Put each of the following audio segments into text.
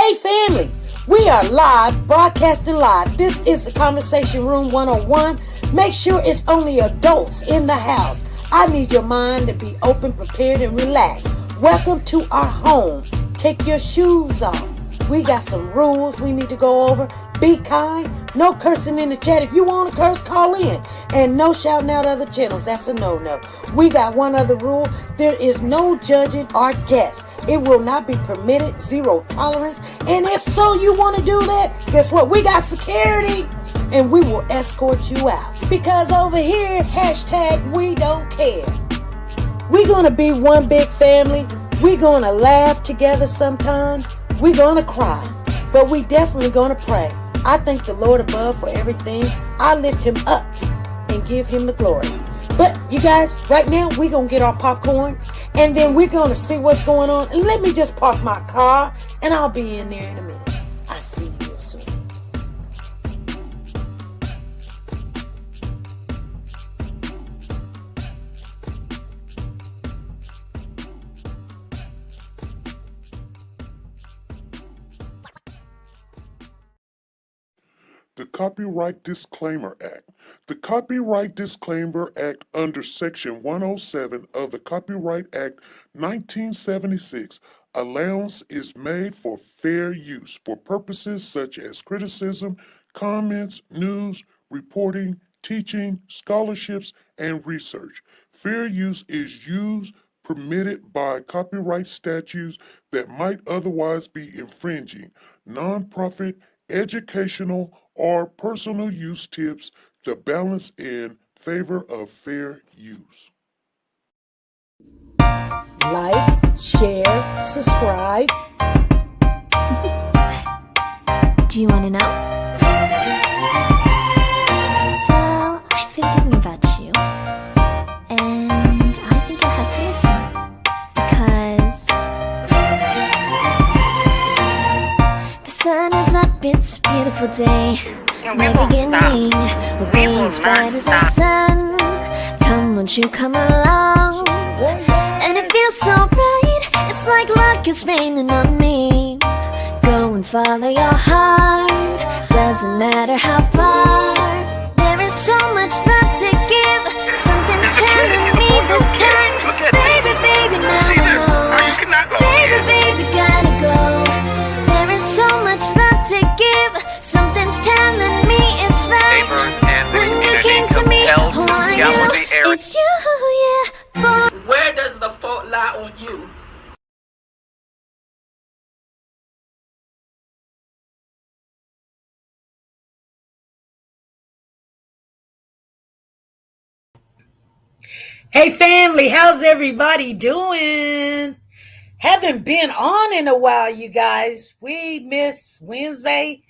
Hey family, we are live, broadcasting live. This is the Conversation Room 101. Make sure it's only adults in the house. I need your mind to be open, prepared, and relaxed. Welcome to our home. Take your shoes off. We got some rules we need to go over. Be kind. No cursing in the chat. If you want to curse, call in. And no shouting out other channels. That's a no-no. We got one other rule. There is no judging our guests. It will not be permitted. Zero tolerance. And if so, you want to do that, guess what? We got security. And we will escort you out. Because over here, hashtag we don't care. We're going to be one big family. We're going to laugh together sometimes. We're going to cry. But we definitely going to pray. I thank the Lord above for everything. I lift him up and give him the glory. But you guys, right now, we're going to get our popcorn. And then we're going to see what's going on. And let me just park my car. And I'll be in there in a minute. I'll see you real soon. The Copyright Disclaimer Act. The Copyright Disclaimer Act under Section 107 of the Copyright Act 1976, allowance is made for fair use for purposes such as criticism, comments, news, reporting, teaching, scholarships, and research. Fair use is used permitted by copyright statutes that might otherwise be infringing. Nonprofit, educational, or personal use tips the balance in favor of fair use. Like, share, subscribe. Do you want to know? Well, I've been thinking about you. And I think you'll have to listen. Because the sun is up, it's a beautiful day. My beginning will be as bright as the sun. Come, won't you come along? And it feels so bright, it's like luck is raining on me. Go and follow your heart, doesn't matter how far. There is so much love to give. Something's telling me this time. Baby, baby, now see this? How you cannot go baby, baby, gotta go. There is so much love to give. Something's telling me it's right. Neighbors and the When you community came to me, compelled who to are scour you? the area. It's you, yeah, boy. Where does the fault lie on you? Hey family, how's everybody doing? Haven't been on in a while, you guys. We missed Wednesday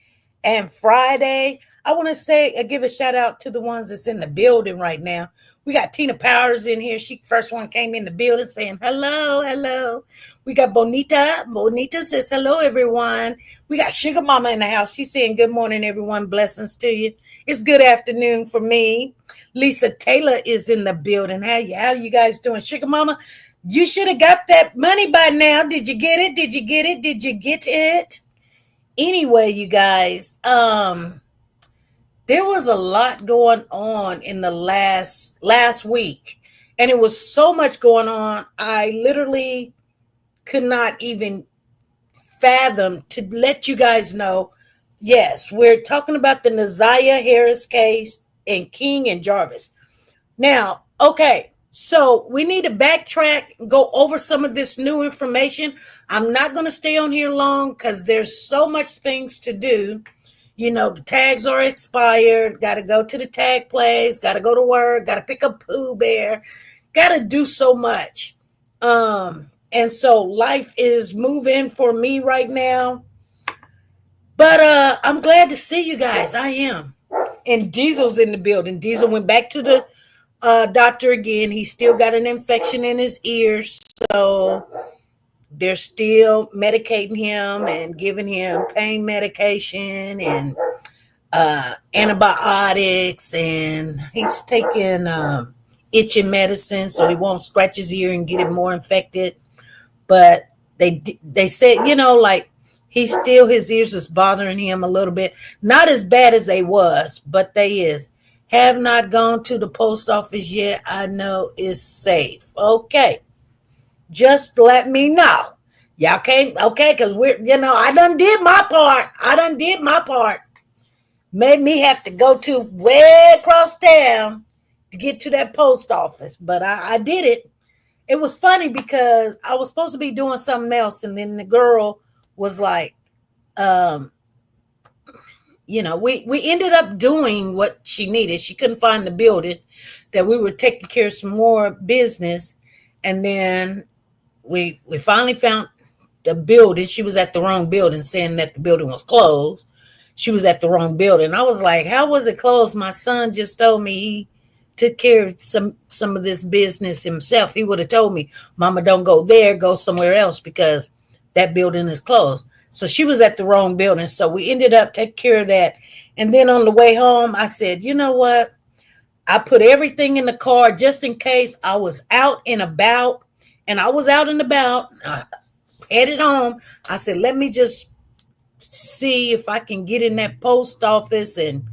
and Friday. I want to say, give a shout out to the ones that's in the building right now. We got Tina Powers in here. She first one came in the building saying hello, hello. We got Bonita. Bonita says hello, everyone. We got Sugar Mama in the house. She's saying good morning, everyone. Blessings to you. It's good afternoon for me. Lisa Taylor is in the building. How you guys doing? Sugar Mama, you should have got that money by now. Did you get it? Did you get it? Did you get it? Anyway, you guys, there was a lot going on in the last week, and it was so much going on. I literally could not even fathom to let you guys know. Yes, we're talking about the Naziah Harris case and King and Jarvis. Now, okay, so we need to backtrack and go over some of this new information. I'm not going to stay on here long because there's so much things to do. You know, the tags are expired. Got to go to the tag place. Got to go to work. Got to pick up Pooh Bear. Got to do so much. And so life is moving for me right now. But I'm glad to see you guys. I am. And Diesel's in the building. Diesel went back to the doctor again. He's still got an infection in his ears. So they're still medicating him and giving him pain medication and antibiotics. And he's taking itching medicine so he won't scratch his ear and get it more infected. But they said, you know, like, his ears is bothering him a little bit. Not as bad as they was, but they is. Have not gone to the post office yet. I know it's safe. Okay. Just let me know. Y'all can't, okay, because I done did my part. Made me have to go to way across town to get to that post office. But I did it. It was funny because I was supposed to be doing something else. And then the girl was like, we ended up doing what she needed. She couldn't find the building, that we were taking care of some more business. And then we finally found the building. She was at the wrong building, saying that the building was closed. She was at the wrong building. I was like, how was it closed? My son just told me he took care of some of this business himself. He would have told me, Mama, don't go there, go somewhere else because that building is closed. So she was at the wrong building. So we ended up taking care of that. And then on the way home, I said, you know what? I put everything in the car just in case I was out and about. And I was out and about, headed home. I said, let me just see if I can get in that post office and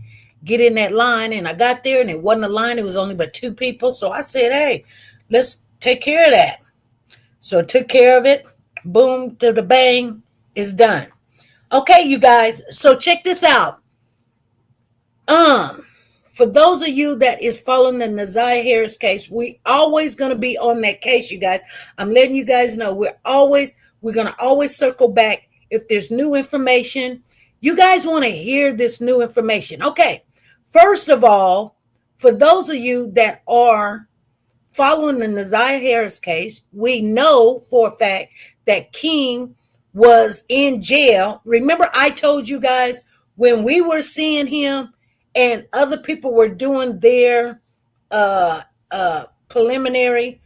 get in that line. And I got there and it wasn't a line. It was only but 2 people. So I said, hey, let's take care of that. So I took care of it. Boom, to the bang, it's done. Okay, you guys. So check this out. For those of you that is following the Naziah Harris case, we always going to be on that case, you guys. I'm letting you guys know we're going to always circle back if there's new information. You guys want to hear this new information. Okay. First of all, for those of you that are following the Naziah Harris case, we know for a fact that King was in jail. Remember, I told you guys when we were seeing him and other people were doing their preliminary.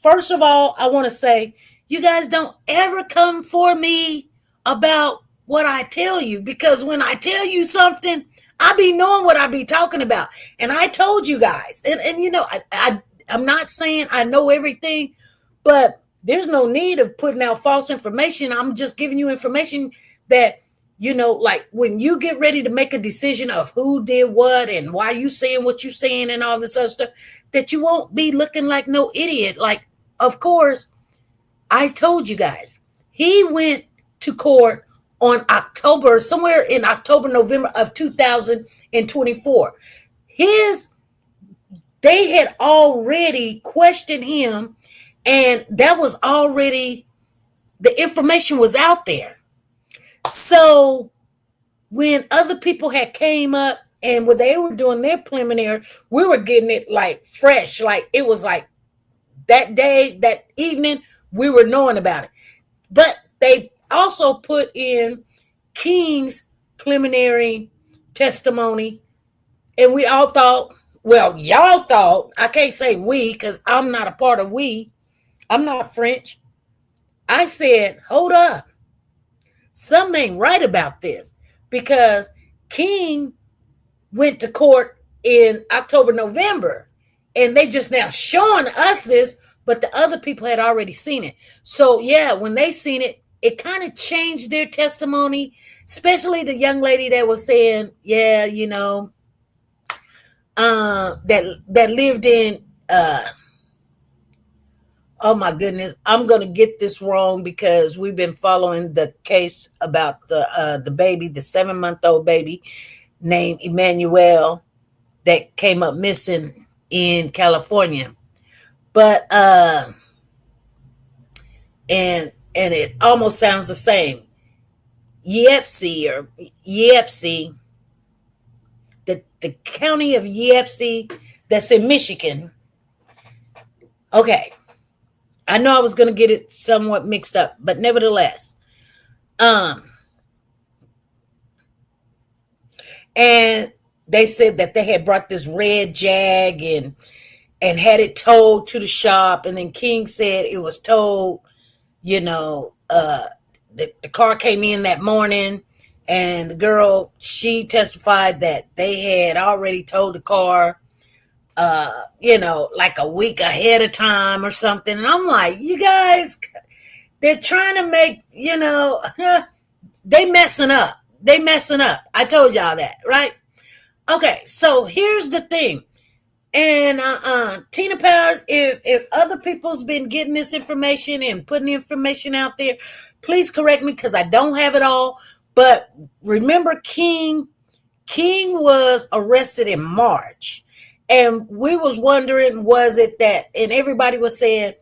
First of all, I want to say, you guys don't ever come for me about what I tell you, because when I tell you something, I be knowing what I be talking about. And I told you guys, and I'm not saying I know everything, but there's no need of putting out false information. I'm just giving you information that, like when you get ready to make a decision of who did what and why you saying what you saying and all this other stuff, that you won't be looking like no idiot. Like, of course, I told you guys, he went to court on somewhere in October, November of 2024. They had already questioned him, and that was already, the information was out there. So when other people had came up and when they were doing their preliminary, we were getting it like fresh. Like it was like that day, that evening, we were knowing about it. But they also put in King's preliminary testimony. And we all thought, well, y'all thought, I can't say we because I'm not a part of we. I'm not French. I said, hold up. Something ain't right about this, because King went to court in October, November, and they just now showing us this, but the other people had already seen it. So yeah, when they seen it, it kind of changed their testimony, especially the young lady that was saying, yeah, that lived in oh my goodness, I'm gonna get this wrong because we've been following the case about the baby, the 7-month-old baby named Emmanuel that came up missing in California. But and it almost sounds the same. Yepsy, the county of Yepsy that's in Michigan. Okay. I know I was going to get it somewhat mixed up, but nevertheless, and they said that they had brought this red Jag and had it towed to the shop. And then King said it was towed, the car came in that morning, and the girl, she testified that they had already towed the car, like a week ahead of time or something. And I'm like, you guys, they're trying to make, they messing up. They messing up. I told y'all that, right? Okay, so here's the thing. And Tina Powers, if other people's been getting this information and putting the information out there, please correct me because I don't have it all. But remember, King was arrested in March, and we was wondering, was it that? And everybody was saying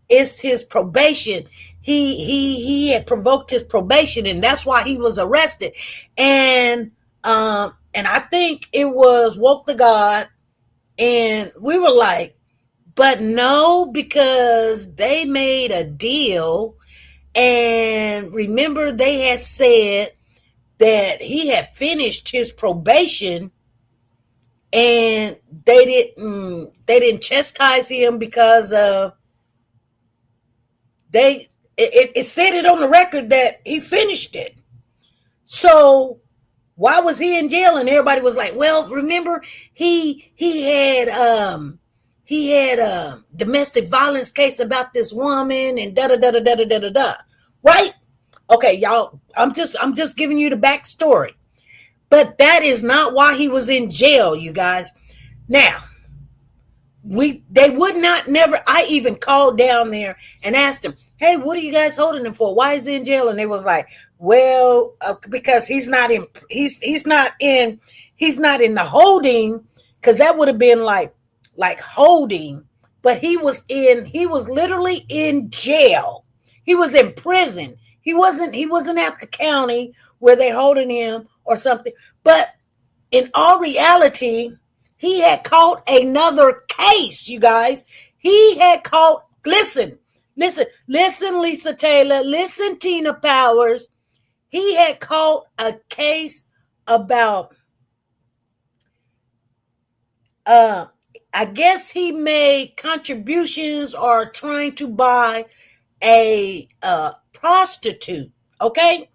it's his probation. He had provoked his probation, and that's why he was arrested. And I think it was Woke the God. And we were like, but no, because they made a deal. And remember, they had said that he had finished his probation, and they didn't chastise him because it said it on the record that he finished it. So why was he in jail? And everybody was like, well, remember, he had domestic violence case about this woman and da da da da da da da da. Right? Okay, y'all, I'm just giving you the backstory. But that is not why he was in jail, you guys. Now, they would not never. I even called down there and asked him, hey, what are you guys holding him for? Why is he in jail? And they was like, well, because he's not in the holding, because that would have been like holding, but he was literally in jail. He was in prison. He wasn't at the county where they're holding him or something. But in all reality, he had caught another case, you guys. He had caught, listen, Lisa Taylor, listen, Tina Powers. He had caught a case about, I guess he made contributions or trying to buy a prostitute. Okay.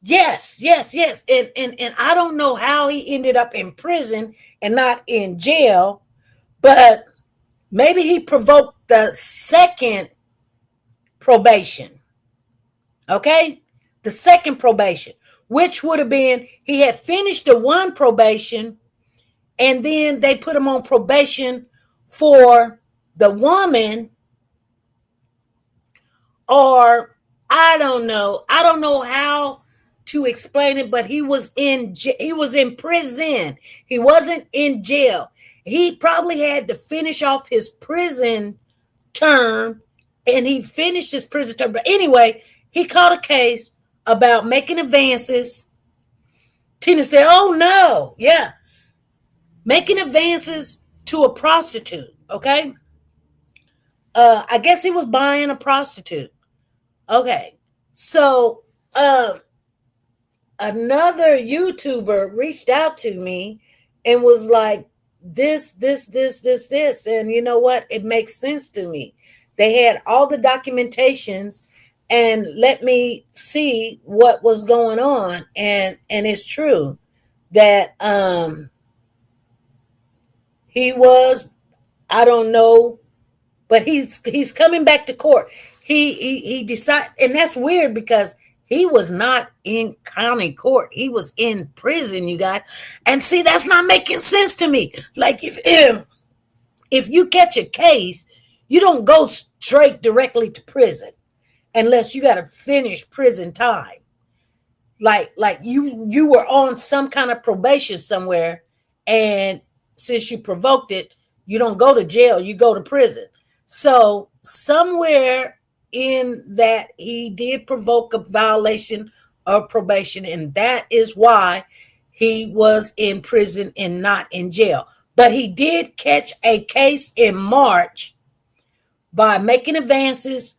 Yes. And I don't know how he ended up in prison and not in jail, but maybe he provoked the second probation. Okay? The second probation, which would have been, he had finished the one probation, and then they put him on probation for the woman, or I don't know how to explain it, but he was in prison. He wasn't in jail. He probably had to finish off his prison term, and he finished his prison term. But anyway, he caught a case about making advances. Tina said, oh no, yeah. Making advances to a prostitute, okay? I guess he was buying a prostitute. Okay, so another YouTuber reached out to me and was like, this. And you know what? It makes sense to me. They had all the documentations and let me see what was going on. And it's true that he was, I don't know, but he's coming back to court. He decided, and that's weird because he was not in county court. He was in prison, you guys. And see, that's not making sense to me. Like if you catch a case, you don't go straight directly to prison unless you got to finish prison time. Like you were on some kind of probation somewhere, and since you provoked it, you don't go to jail, you go to prison. So somewhere in that he did provoke a violation of probation, and that is why he was in prison and not in jail. But he did catch a case in March by making advances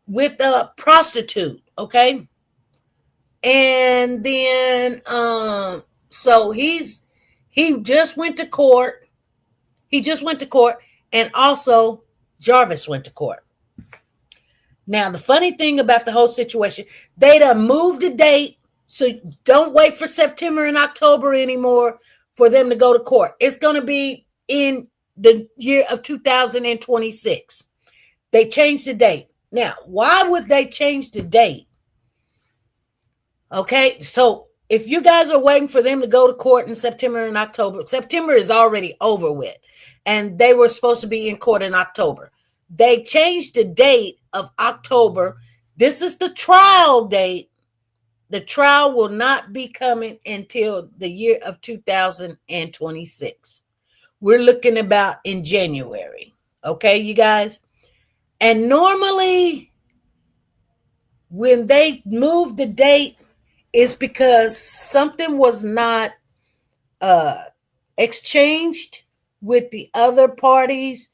with a prostitute, okay? And then so he just went to court. He just went to court, and also Jarvis went to court. Now, the funny thing about the whole situation, they done moved the date, so don't wait for September and October anymore for them to go to court. It's going to be in the year of 2026. They changed the date. Now, why would they change the date? Okay, so if you guys are waiting for them to go to court in September and October, September is already over with, and they were supposed to be in court in October. They changed the date of October. This is the trial date. The trial will not be coming until the year of 2026. We're looking about in January. Okay, you guys? And normally, when they move the date, it's because something was not exchanged with the other parties,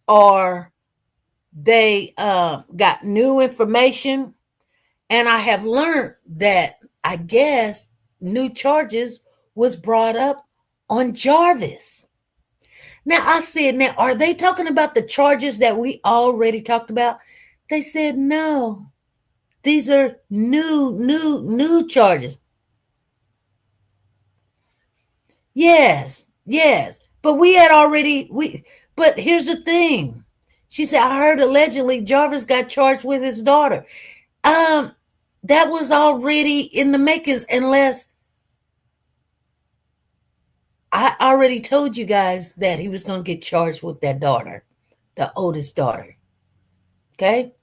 or they got new information. And I have learned that, I guess, new charges was brought up on Jarvis. Now, I said, now, are they talking about the charges that we already talked about? They said, no, these are new charges. Yes. But we had already, but here's the thing. She said, I heard allegedly Jarvis got charged with his daughter. That was already in the makings, unless I already told you guys that he was going to get charged with that daughter, the oldest daughter. Okay?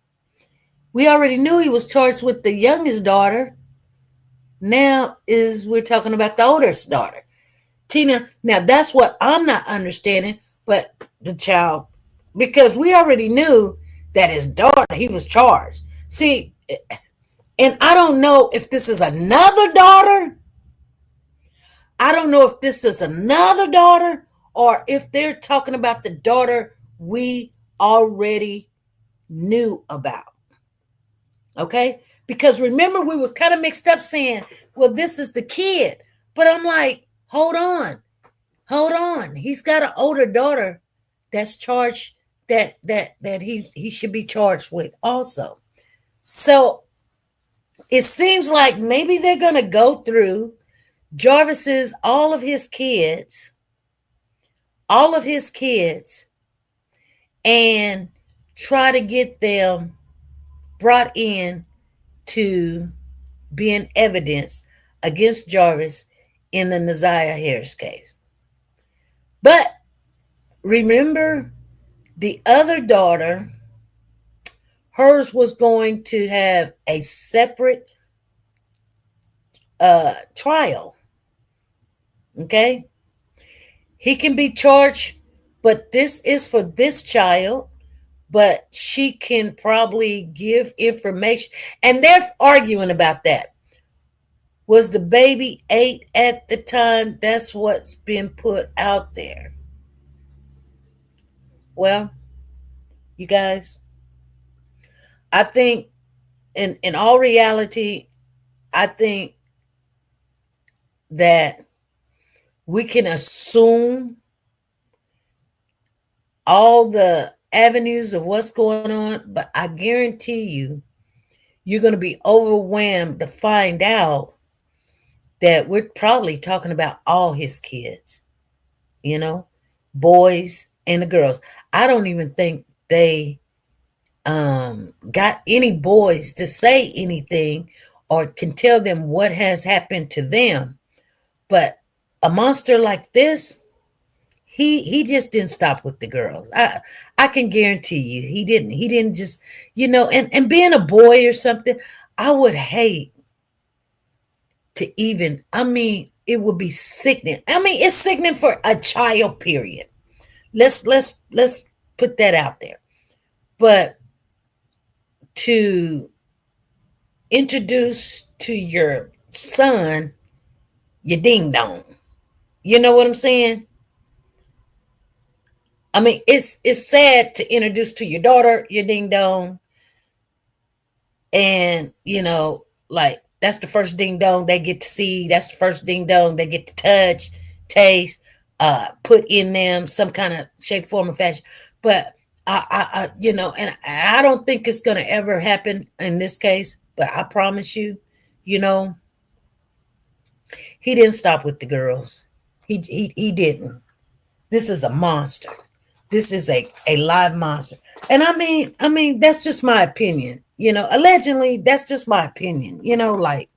We already knew he was charged with the youngest daughter. Now we're talking about the oldest daughter. Tina, now that's what I'm not understanding, but the child, because we already knew that his daughter, he was charged. See, and I don't know if this is another daughter. I don't know if this is another daughter, or if they're talking about the daughter we already knew about. Okay? Because remember, we were kind of mixed up saying, well, this is the kid. But I'm like, hold on. He's got an older daughter that's charged, that he should be charged with also. So it seems like maybe they're going to go through Jarvis's, all of his kids, and try to get them brought in to be in evidence against Jarvis in the Naziah Harris case. But remember, the other daughter, hers was going to have a separate trial. Okay? He can be charged, but this is for this child, but she can probably give information. And they're arguing about that. Was the baby 8 at the time? That's what's been put out there. Well, you guys, I think in all reality, I think that we can assume all the avenues of what's going on, but I guarantee you're going to be overwhelmed to find out that we're probably talking about all his kids, boys and the girls. I don't even think they got any boys to say anything or can tell them what has happened to them. But a monster like this, he just didn't stop with the girls. I can guarantee you he didn't just, and being a boy or something, I would hate to even, it would be sickening. It's sickening for a child, period. Let's put that out there. But to introduce to your son your ding dong, you know what I'm saying? It's sad to introduce to your daughter your ding dong, and like that's the first ding dong they get to see. That's the first ding dong they get to touch, taste, put in them some kind of shape, form, or fashion. But I and I don't think it's going to ever happen in this case. But I promise you, he didn't stop with the girls. He didn't. This is a monster. this is a live monster. And I mean, that's just my opinion. Allegedly, that's just my opinion. Like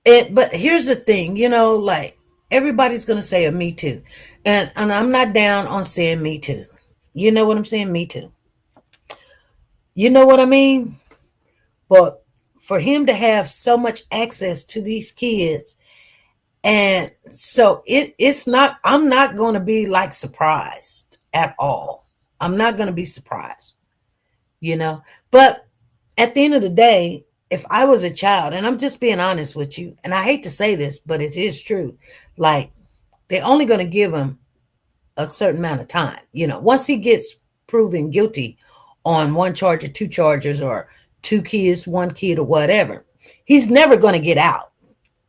it. But here's the thing. Like everybody's gonna say a Me Too, and I'm not down on saying Me Too. You know what I'm saying? Me Too. You know what I mean? But for him to have so much access to these kids, and so it's not, I'm not going to be like surprised at all. I'm not going to be surprised, But at the end of the day, if I was a child, and I'm just being honest with you, and I hate to say this, but it is true, like they're only going to give him a certain amount of time. Once he gets proven guilty on one charge or two charges or two kids, one kid or whatever, he's never going to get out.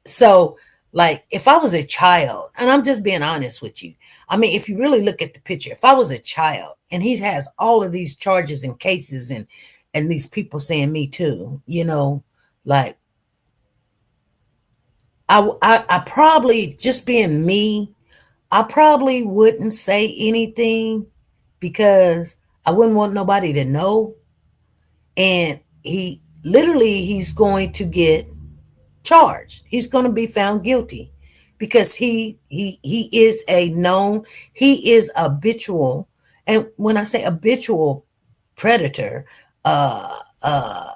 So, like, if I was a child, and I'm just being honest with you, I mean, if you really look at the picture, if I was a child and he has all of these charges and cases and these people saying Me Too, like, I probably, just being me, I probably wouldn't say anything because I wouldn't want nobody to know. And he's going to get charged. He's going to be found guilty because he is he is habitual. And when I say habitual predator, pedophile,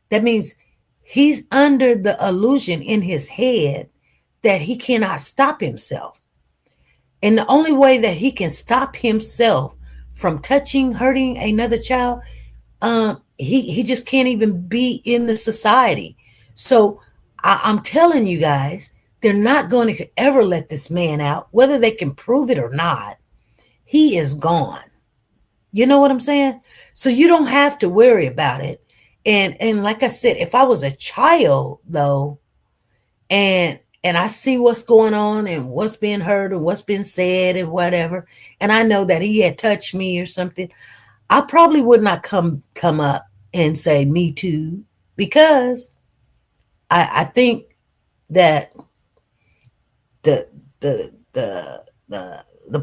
that means he's under the illusion in his head that he cannot stop himself. And the only way that he can stop himself from touching, hurting another child, he just can't even be in the society. So I'm telling you guys, they're not going to ever let this man out, whether they can prove it or not. He is gone. You know what I'm saying? So you don't have to worry about it. And like I said, if I was a child though, and I see what's going on and what's being heard and what's been said and whatever, and I know that he had touched me or something, I probably would not come up and say Me Too, because I think that the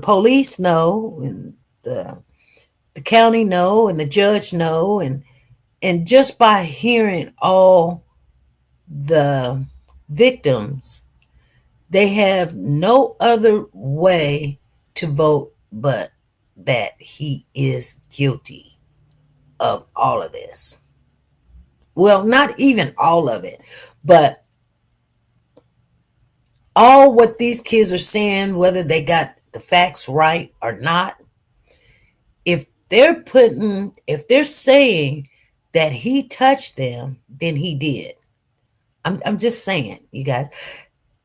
police know, and the county know, and the judge know, and just by hearing all the victims, they have no other way to vote but that he is guilty of all of this. Well, not even all of it, but all what these kids are saying, whether they got the facts right or not, if they're saying that he touched them, then he did. I'm just saying, you guys,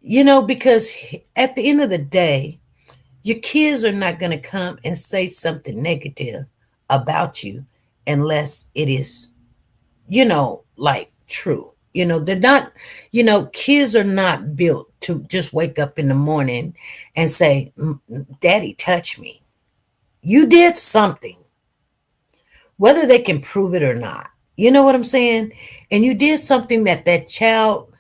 because at the end of the day, your kids are not going to come and say something negative about you unless it is, like true. They're not, kids are not built to just wake up in the morning and say, Daddy touched me. You did something, whether they can prove it or not. You know what I'm saying? And you did something that child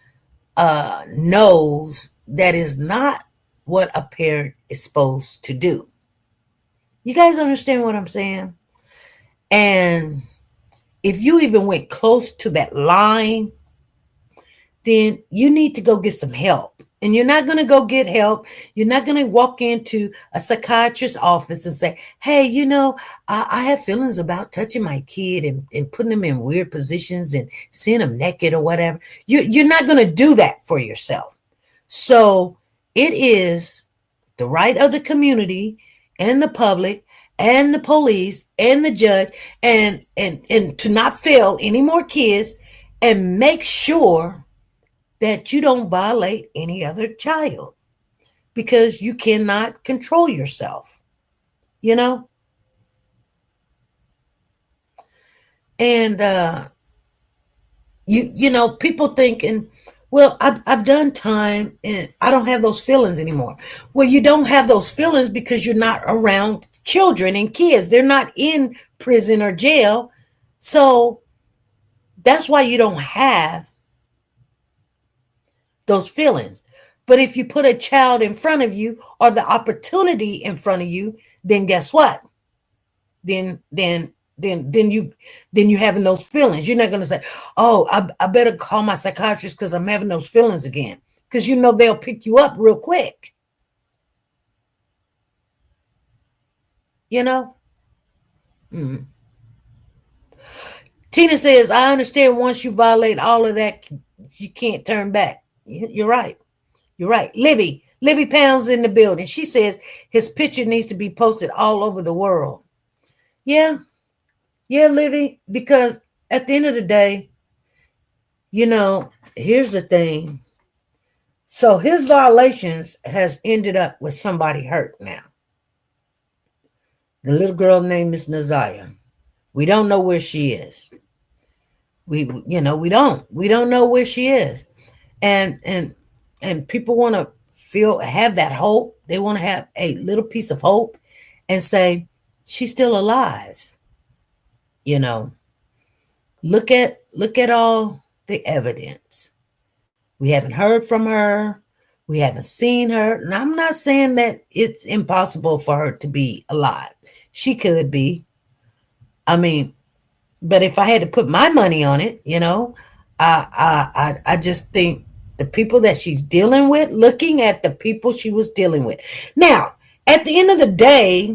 knows that is not what a parent is supposed to do. You guys understand what I'm saying? And if you even went close to that line, then you need to go get some help. And you're not going to go get help. You're not going to walk into a psychiatrist's office and say, hey, I have feelings about touching my kid and putting them in weird positions and seeing them naked or whatever. You're not going to do that for yourself. So it is the right of the community and the public and the police and the judge and to not fail any more kids and make sure that you don't violate any other child, because you cannot control yourself, And people thinking, well, I've done time and I don't have those feelings anymore. Well, you don't have those feelings because you're not around children and kids. They're not in prison or jail. So that's why you don't have those feelings. But if you put a child in front of you or the opportunity in front of you, then guess what? Then you having those feelings. You're not going to say, oh, I better call my psychiatrist because I'm having those feelings again. Because you know they'll pick you up real quick. You know? Mm. Tina says, I understand once you violate all of that, you can't turn back. You're right. You're right. Libby Pounds in the building. She says his picture needs to be posted all over the world. Yeah, Libby, because at the end of the day, you know, here's the thing. So his violations has ended up with somebody hurt now. The little girl name is Naziah. We don't know where she is. We don't know where she is. And people want to have that hope. They want to have a little piece of hope and say, she's still alive. You know, look at all the evidence. We haven't heard from her. We haven't seen her. And I'm not saying that it's impossible for her to be alive. She could be. I mean, but if I had to put my money on it, you know, I just think the people that she's dealing with, looking at the people she was dealing with. Now, at the end of the day,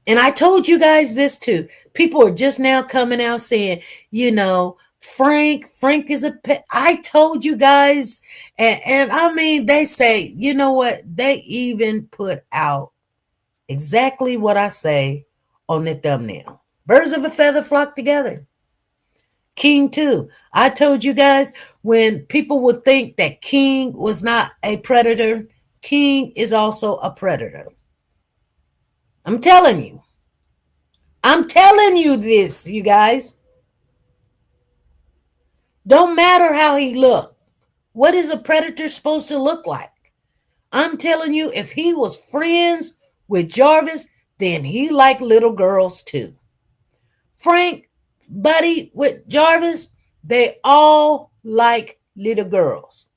and I told you guys this too, people are just now coming out saying, you know, Frank is a pet. I told you guys, and I mean, they say, you know what? They even put out exactly what I say on the thumbnail. Birds of a feather flock together. King too. I told you guys, when people would think that King was not a predator, King is also a predator. I'm telling you. I'm telling you this, you guys. Don't matter how he looked. What is a predator supposed to look like? I'm telling you, if he was friends with Jarvis, then he liked little girls too. Frank, buddy with Jarvis, they all like little girls.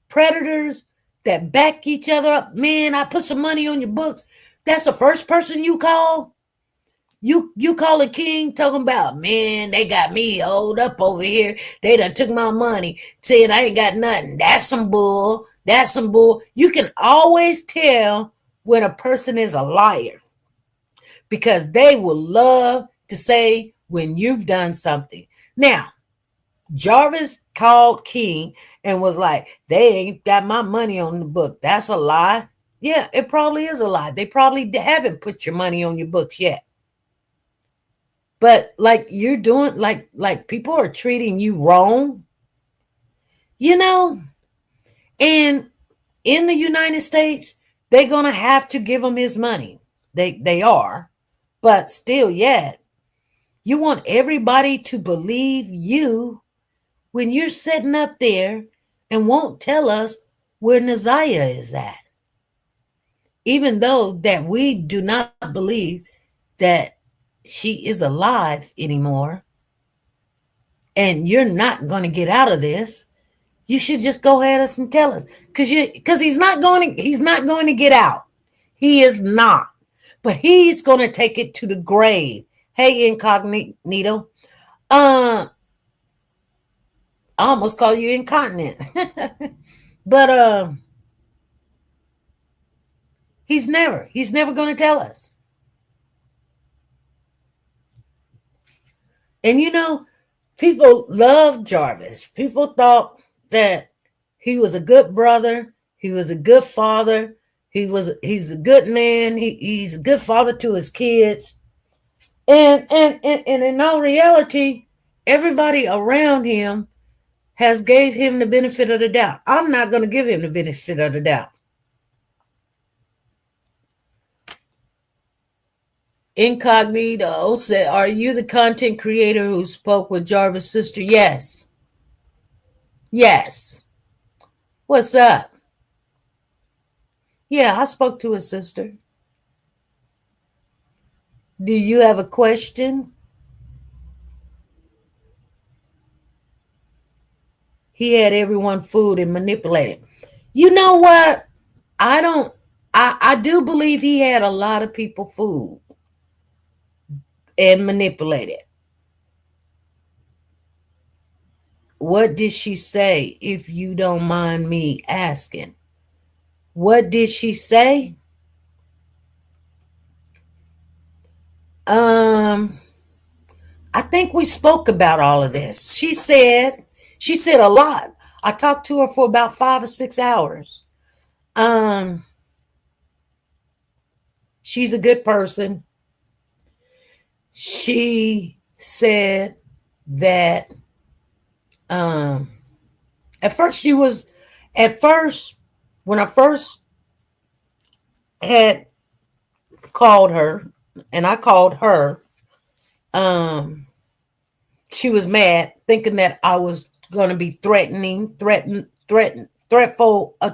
Predators that back each other up. Man, I put some money on your books. That's the first person you call? You call a King talking about, man, they got me hold up over here. They done took my money, saying I ain't got nothing. That's some bull. That's some bull. You can always tell when a person is a liar because they will love to say when you've done something. Now, Jarvis called King and was like, they ain't got my money on the book. That's a lie. Yeah, it probably is a lie. They probably haven't put your money on your books yet. But like you're doing, like people are treating you wrong, you know, and in the United States, they're going to have to give him his money. They are, but still yet, you want everybody to believe you when you're sitting up there and won't tell us where Naziah is at. Even though that we do not believe that she is alive anymore, and you're not going to get out of this, you should just go ahead and tell us, because he's not going to get out. He is not, but he's going to take it to the grave. Hey, Incognito, I almost call you incontinent, but he's never going to tell us. And you know, people loved Jarvis. People thought that he was a good brother. He was a good father. He's a good man. He's a good father to his kids. And in all reality, everybody around him has gave him the benefit of the doubt. I'm not going to give him the benefit of the doubt. Incognito said, are you the content creator who spoke with Jarvis' sister? Yes. Yes. What's up? Yeah, I spoke to his sister. Do you have a question? He had everyone fooled and manipulated. You know what? I don't. I do believe he had a lot of people fooled and manipulated. What did she say, if you don't mind me asking? What did she say? Um, I think we spoke about all of this. She said a lot. I talked to her for about 5 or 6 hours. Um, she's a good person. She said that um at first she was at first when I first had called her and I called her, um she was mad, thinking that I was gonna be threatful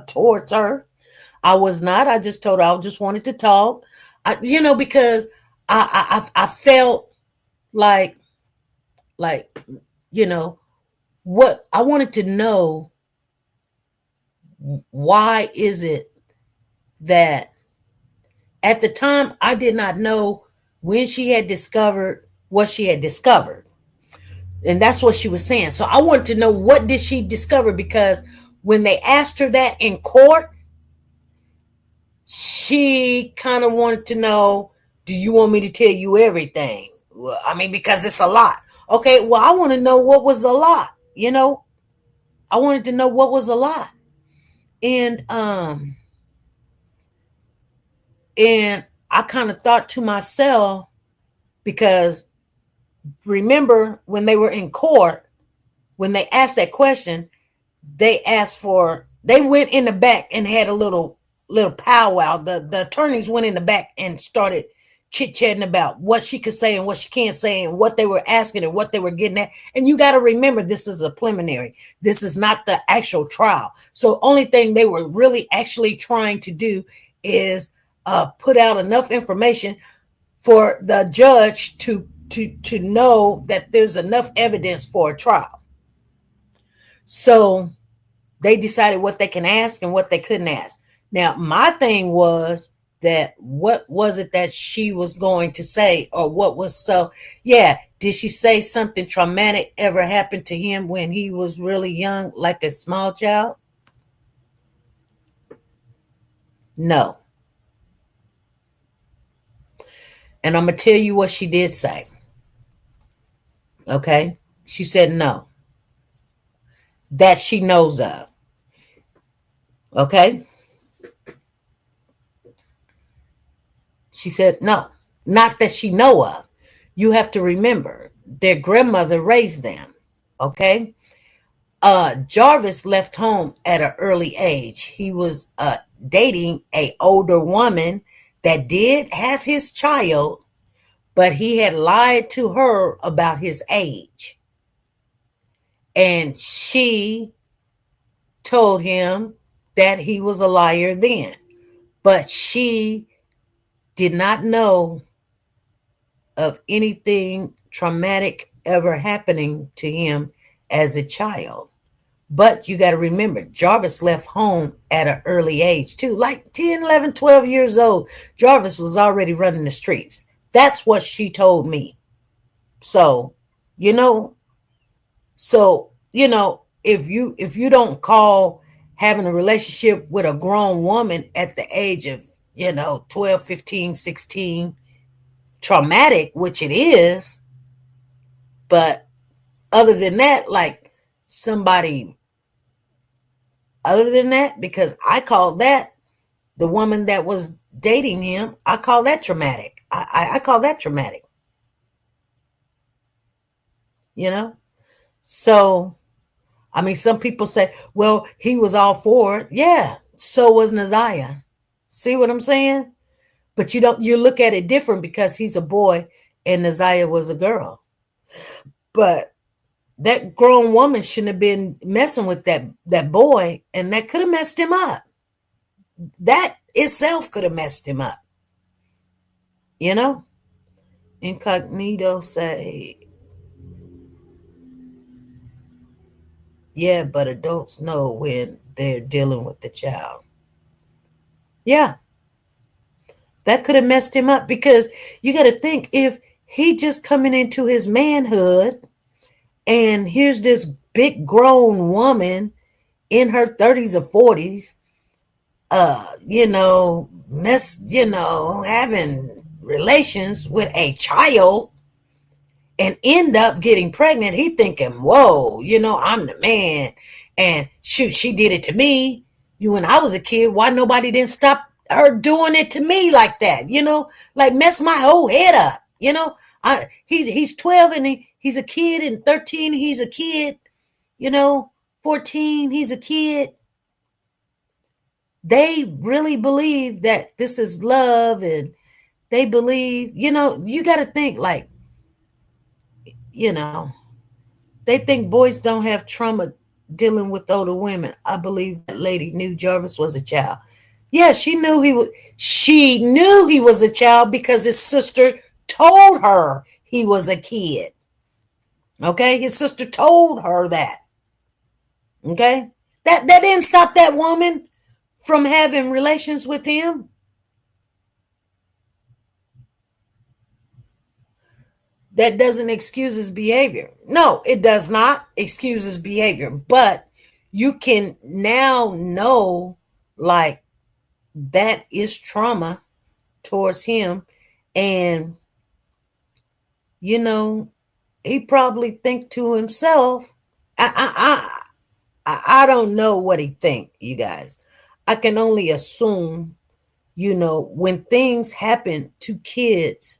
towards her. I was not. I just told her I just wanted to talk. Because I felt like like you know what I wanted to know. Why is it that at the time I did not know when she had discovered what she had discovered? And that's what she was saying. So I wanted to know, what did she discover? Because when they asked her that in court, she kind of wanted to know, do you want me to tell you everything? Well, I mean, because it's a lot. Okay, well, I want to know what was a lot. I wanted to know what was a lot. And I kind of thought to myself, because remember when they were in court, when they asked that question, they went in the back and had a little powwow. The attorneys went in the back and started chit-chatting about what she could say and what she can't say, and what they were asking and what they were getting at. And you got to remember, this is a preliminary. This is not the actual trial. So only thing they were really actually trying to do is put out enough information for the judge to know that there's enough evidence for a trial. So they decided what they can ask and what they couldn't ask. Now, my thing was that, what was it that she was going to say, or what was so? Yeah, did she say something traumatic ever happened to him when he was really young, like a small child? No. And I'm going to tell you what she did say. Okay? She said no. That she knows of. Okay? She said no. Not that she know of. You have to remember, their grandmother raised them. Okay? Jarvis left home at an early age. He was dating a older woman that did have his child, but he had lied to her about his age. And she told him that he was a liar then. But she did not know of anything traumatic ever happening to him as a child. But you got to remember, Jarvis left home at an early age too, like 10, 11, 12 years old. Jarvis was already running the streets. That's what she told me. So, you know, if you don't call having a relationship with a grown woman at the age of, 12, 15, 16 traumatic, which it is, but other than that, like somebody other than that, because I call that, the woman that was dating him, I call that traumatic. I call that traumatic. So, I mean, some people say, well, he was all for it. Yeah, so was Naziah. See what I'm saying? But you look at it different, because he's a boy and Naziah was a girl. But that grown woman shouldn't have been messing with that boy, and that could have messed him up. That itself could have messed him up. Incognito say, yeah, but adults know when there dealing with the child. Yeah, that could have messed him up, because you got to think, if he just coming into his manhood and here's this big grown woman in her 30s or 40s, having relations with a child and end up getting pregnant, he thinking, whoa, I'm the man. And shoot, she did it to me. When I was a kid, why nobody didn't stop her doing it to me like that? Like mess my whole head up. He's 12 and he's a kid, and 13 he's a kid. 14 he's a kid. They really believe that this is love, and they believe, you got to think like, they think boys don't have trauma dealing with older women. I believe that lady knew Jarvis was a child. Yeah, she knew he was. She knew he was a child because his sister told her he was a kid. Okay, his sister told her that. Okay, that didn't stop that woman from having relations with him. That doesn't excuse his behavior. No, it does not excuse his behavior. But you can now know, like, that is trauma towards him. And, he probably think to himself, I don't know what he think, you guys. I can only assume, when things happen to kids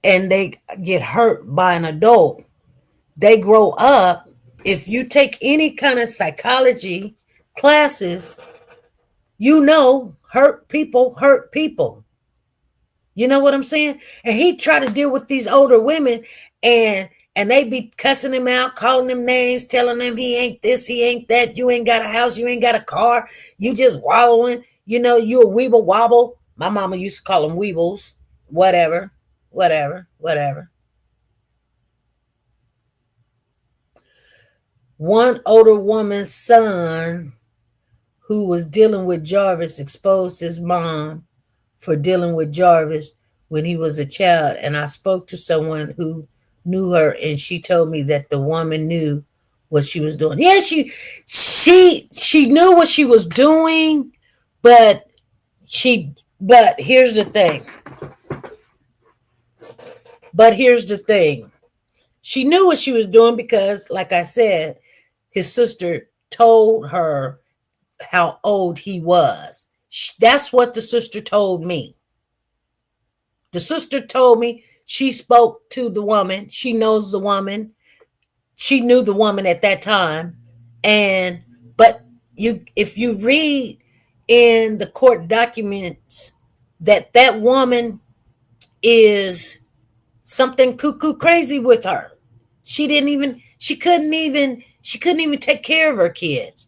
and they get hurt by an adult, they grow up. If you take any kind of psychology classes, hurt people hurt people. You know what I'm saying? And he tried to deal with these older women, and they be cussing him out, calling him names, telling him he ain't this, he ain't that, you ain't got a house, you ain't got a car, you just wallowing, you a weeble wobble. My mama used to call them weebles. Whatever. One older woman's son who was dealing with Jarvis exposed his mom for dealing with Jarvis when he was a child. And I spoke to someone who knew her, and she told me that the woman knew what she was doing. Yeah, she knew what she was doing, but here's the thing. She knew what she was doing because, like I said, his sister told her how old he was. That's what the sister told me. The sister told me she spoke to the woman. She knows the woman. She knew the woman at that time. But if you read in the court documents that woman is something cuckoo crazy with her. She couldn't even take care of her kids.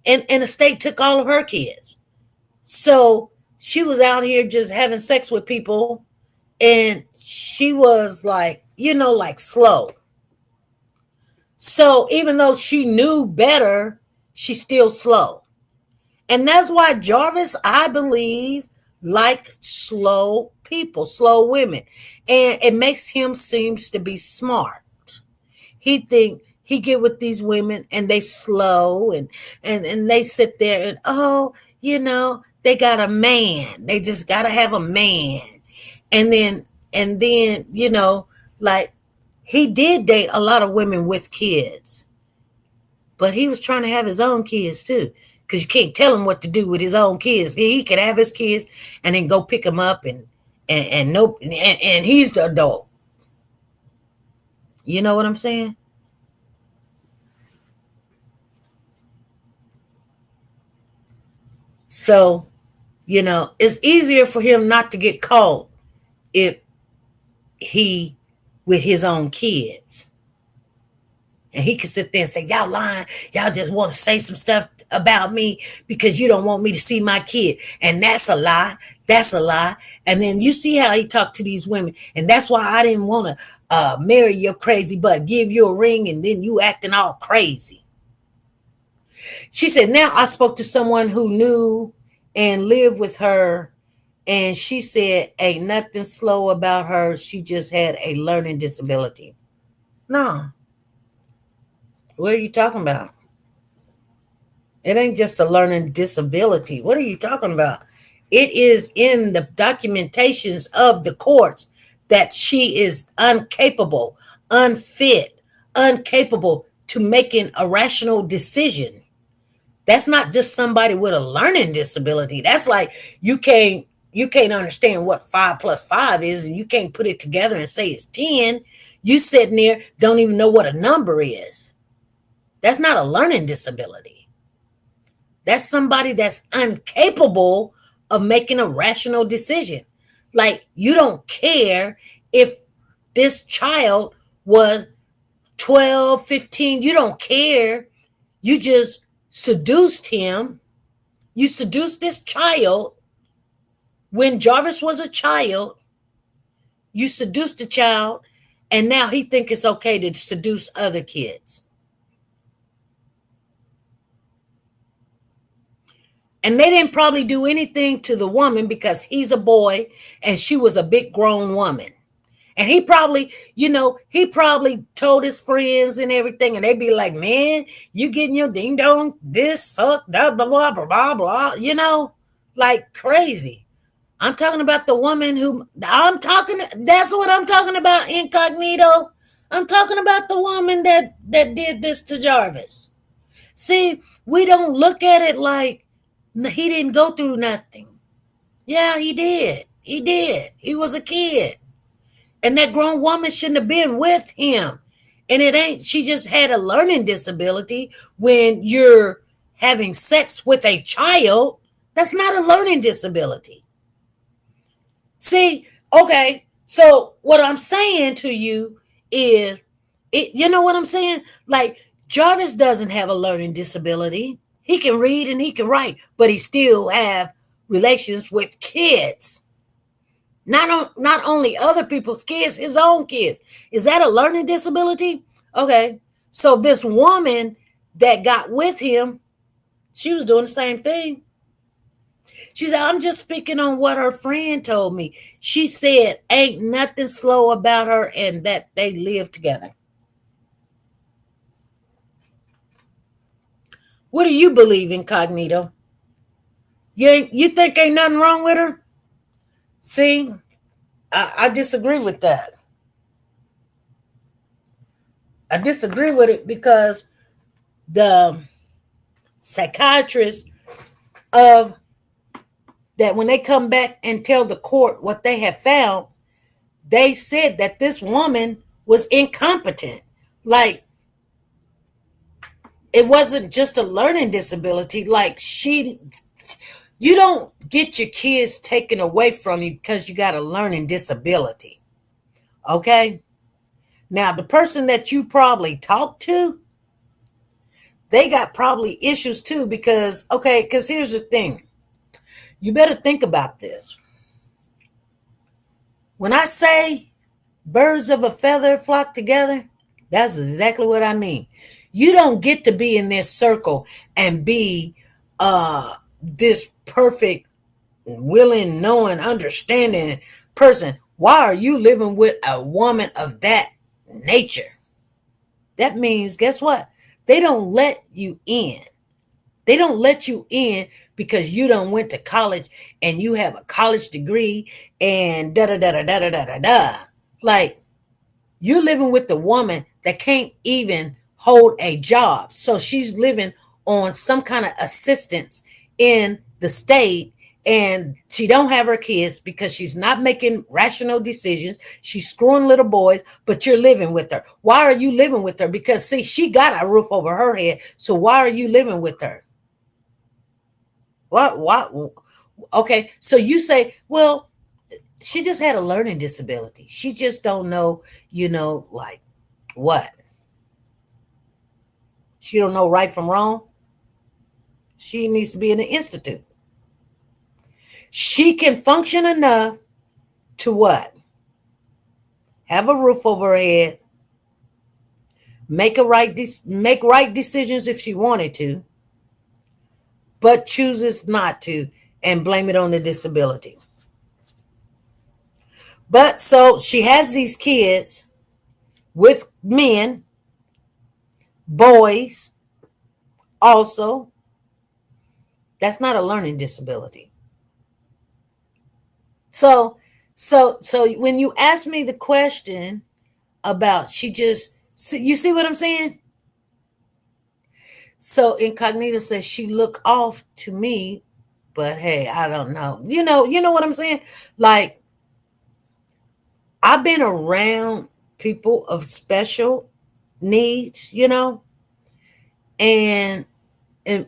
And the state took all of her kids. So she was out here just having sex with people, and she was like, like slow. So even though she knew better, she's still slow. And that's why Jarvis, I believe, likes slow people, slow women. And it makes him seems to be smart. He think he get with these women and they slow and they sit there and, they got a man. They just got to have a man. And then, like he did date a lot of women with kids, but he was trying to have his own kids too. Because you can't tell him what to do with his own kids. He can have his kids and then go pick them up and he's the adult. You know what I'm saying? So, it's easier for him not to get caught if he with his own kids. And he can sit there and say, y'all lying. Y'all just want to say some stuff about me because you don't want me to see my kid. And that's a lie. That's a lie. And then you see how he talked to these women. And that's why I didn't want to marry your crazy butt, give you a ring, and then you acting all crazy. She said, now I spoke to someone who knew and lived with her, and she said, ain't nothing slow about her. She just had a learning disability. No. What are you talking about? It ain't just a learning disability. What are you talking about? It is in the documentations of the courts that she is incapable, unfit, incapable to making a rational decision. That's not just somebody with a learning disability. That's like you can't understand what 5 + 5 is, and you can't put it together and say it's 10. You sitting there don't even know what a number is. That's not a learning disability. That's somebody that's incapable of making a rational decision. Like, you don't care if this child was 12, 15. You don't care. You just seduced him. You seduced this child when Jarvis was a child. You seduced the child, and now he think it's okay to seduce other kids. And they didn't probably do anything to the woman because he's a boy and she was a big grown woman. And he probably told his friends and everything, and they'd be like, man, you getting your ding dong, this suck, blah, blah, blah, blah, blah, like crazy. I'm talking about the woman that's what I'm talking about, incognito. I'm talking about the woman that did this to Jarvis. See, we don't look at it like he didn't go through nothing. Yeah, he did. He did. He was a kid. And that grown woman shouldn't have been with him. And she just had a learning disability. When you're having sex with a child, that's not a learning disability. See, okay, so what I'm saying to you is, you know what I'm saying? Like, Jarvis doesn't have a learning disability. He can read and he can write, but he still have relations with kids. Not only other people's kids, his own kids. Is that a learning disability? Okay. So this woman that got with him, she was doing the same thing. She said, I'm just speaking on what her friend told me. She said, ain't nothing slow about her, and that they live together. What do you believe, incognito? You think ain't nothing wrong with her? See, I disagree with that. I disagree with it because the psychiatrist of that, when they come back and tell the court what they have found, they said that this woman was incompetent. Like, it wasn't just a learning disability. Like, you don't get your kids taken away from you because you got a learning disability. Okay? Now, the person that you probably talked to, they got probably issues too because here's the thing. You better think about this. When I say birds of a feather flock together, that's exactly what I mean. You don't get to be in this circle and be this perfect, willing, knowing, understanding person. Why are you living with a woman of that nature? That means, guess what? They don't let you in. They don't let you in because you done went to college and you have a college degree and da-da-da-da-da-da-da-da. Like, you're living with the woman that can't even hold a job. So she's living on some kind of assistance in the state, and she don't have her kids because she's not making rational decisions. She's screwing little boys, but you're living with her. Why are you living with her? Because, see, she got a roof over her head. So why are you living with her? What? Okay, so you say, well, she just had a learning disability. She just don't know, like what? She don't know right from wrong. She needs to be in the institute. She can function enough to what? Have a roof over her head. Make right decisions if she wanted to. but chooses not to and blame it on the disability. But so she has these kids with men, boys also. That's not a learning disability. So when you ask me the question about you see what I'm saying? So Incognito says she look off to me, but hey, I don't know. You know what I'm saying? Like, I've been around people of special needs, and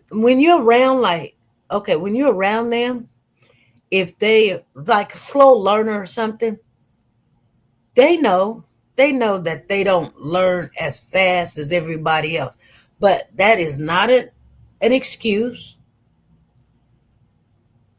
when you're around, like, okay, when you're around them, if they like a slow learner or something, they know that they don't learn as fast as everybody else. But that is not an excuse.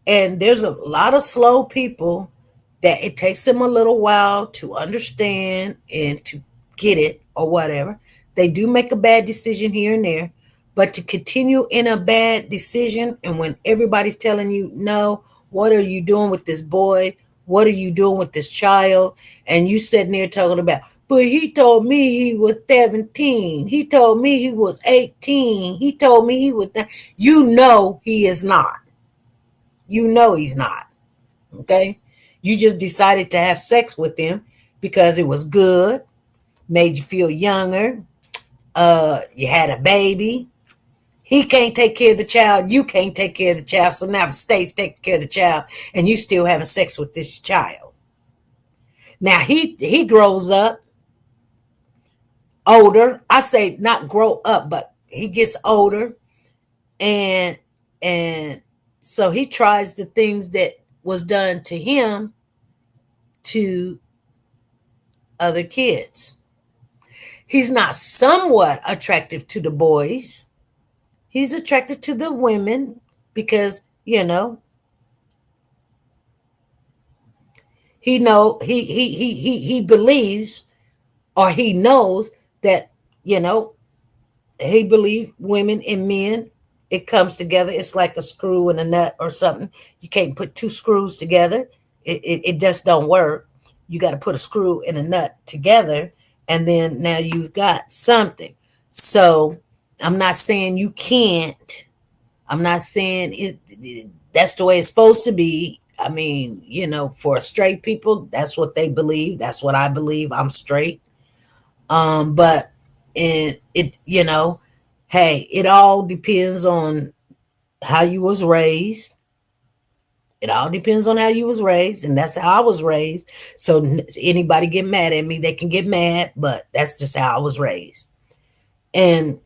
And there's a lot of slow people that it takes them a little while to understand and to get it or whatever. They do make a bad decision here and there, but to continue in a bad decision, and when everybody's telling you, no, what are you doing with this boy? What are you doing with this child? And you sitting there talking about, but he told me he was 17. He told me he was 18. He told me he was, he is not. He's not. Okay? You just decided to have sex with him because it was good, made you feel younger. You had a baby. He can't take care of the child. You can't take care of the child. So now the state's taking care of the child, and you still having sex with this child. Now he grows up older. I say not grow up, but he gets older, and so he tries the things that was done to him to other kids. He's not somewhat attractive to the boys. He's attracted to the women because, he believes, or he knows that, he believes women and men, it comes together. It's like a screw and a nut or something. You can't put two screws together. It just don't work. You got to put a screw and a nut together, and then now you've got something. So I'm not saying you can't. I'm not saying that's the way it's supposed to be. I mean, for straight people, that's what they believe. That's what I believe. I'm straight. But it hey, it all depends on how you was raised. It all depends on how you was raised, and that's how I was raised. So anybody get mad at me, they can get mad, but that's just how I was raised. And,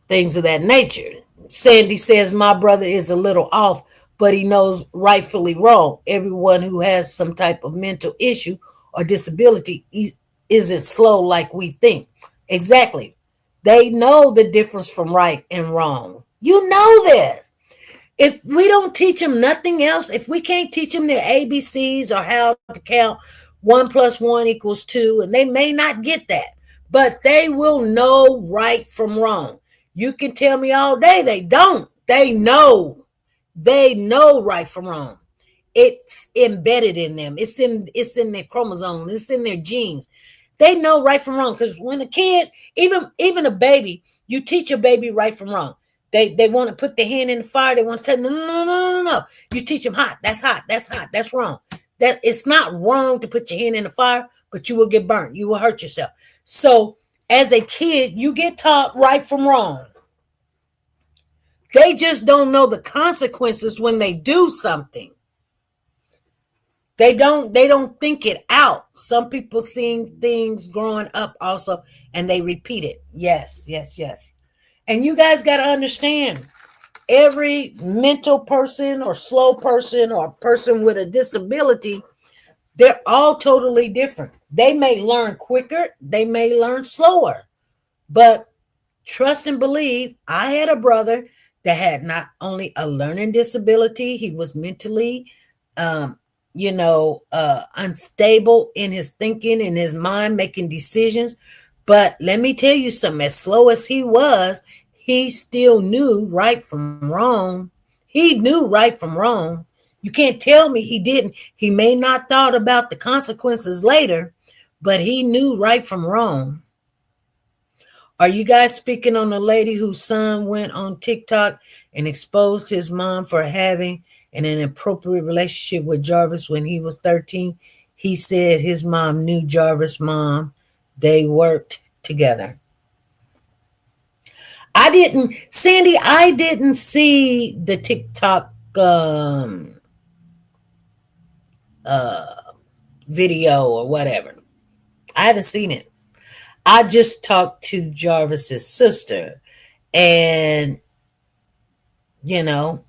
things of that nature. Sandy says my brother is a little off, but he knows rightfully wrong. Everyone who has some type of mental issue or disability isn't slow like we think. Exactly. They know the difference from right and wrong. You know this. If we don't teach them nothing else, if we can't teach them their ABCs or how to count 1 + 1 = 2, and they may not get that, but they will know right from wrong. You can tell me all day they don't. They know. They know right from wrong. It's embedded in them. It's in their chromosomes. It's in their genes. They know right from wrong. Because when a kid, even a baby, you teach a baby right from wrong. They want to put their hand in the fire. They want to say, no. You teach them hot. That's hot. That's hot. That's wrong. That it's not wrong to put your hand in the fire, but you will get burnt. You will hurt yourself. So as a kid, you get taught right from wrong. They just don't know the consequences when they do something. They don't think it out. Some people seeing things growing up also, and they repeat it. Yes. And you guys got to understand, every mental person or slow person or person with a disability, they're all totally different. They may learn quicker. They may learn slower. But trust and believe, I had a brother that had not only a learning disability, he was mentally, unstable in his thinking, in his mind, making decisions. But let me tell you something, as slow as he was, he still knew right from wrong. He knew right from wrong. You can't tell me he didn't. He may not thought about the consequences later, but he knew right from wrong. Are you guys speaking on the lady whose son went on TikTok and exposed his mom for having an inappropriate relationship with Jarvis when he was 13? He said his mom knew Jarvis' mom. They worked together. Sandy, I didn't see the TikTok video or whatever. I haven't seen it. I just talked to Jarvis's sister, and you know,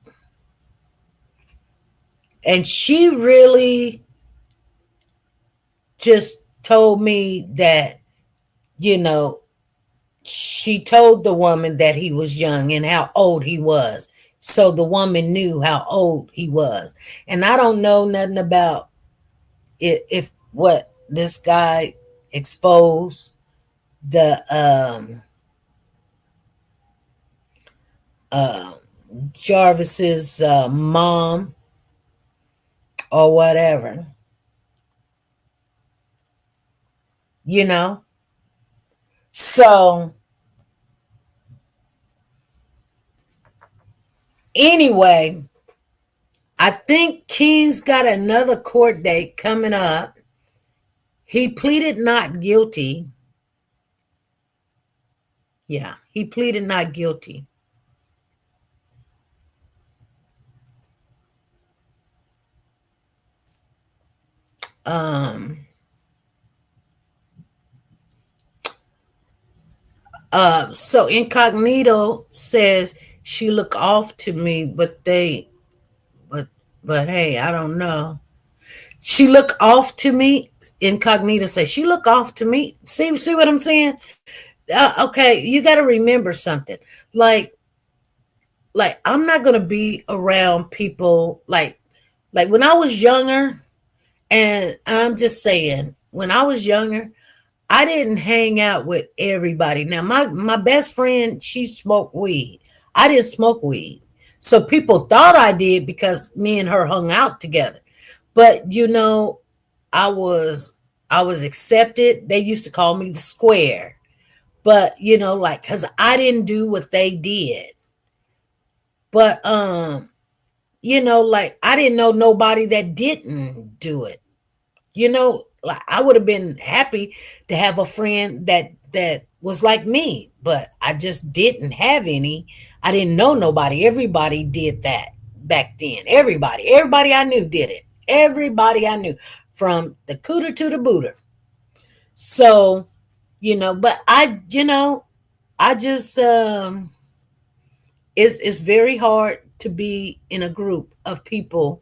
and she really just told me that, you know, she told the woman that he was young and how old he was. So the woman knew how old he was. And I don't know nothing about it, if what this guy exposed the uh Jarvis's mom or whatever, you know. So anyway, I think King's got another court date coming up. He pleaded not guilty. Yeah, he pleaded not guilty. Um so Incognito says she look off to me, but but hey, I don't know. She look off to me. Incognito says she look off to me. See what I'm saying? Okay, you got to remember something. Like I'm not gonna be around people like when I was younger. And I'm just saying, when I was younger, I didn't hang out with everybody. Now, my best friend, she smoked weed. I didn't smoke weed. So people thought I did because me and her hung out together. But I was I was accepted. They used to call me the square. But like, cause I didn't do what they did. But like I didn't know nobody that didn't do it. Like I would have been happy to have a friend that was like me, but I just didn't have any. I didn't know nobody. Everybody did that back then. Everybody I knew did it. Everybody I knew, from the cooter to the booter. So, but I just it's very hard to be in a group of people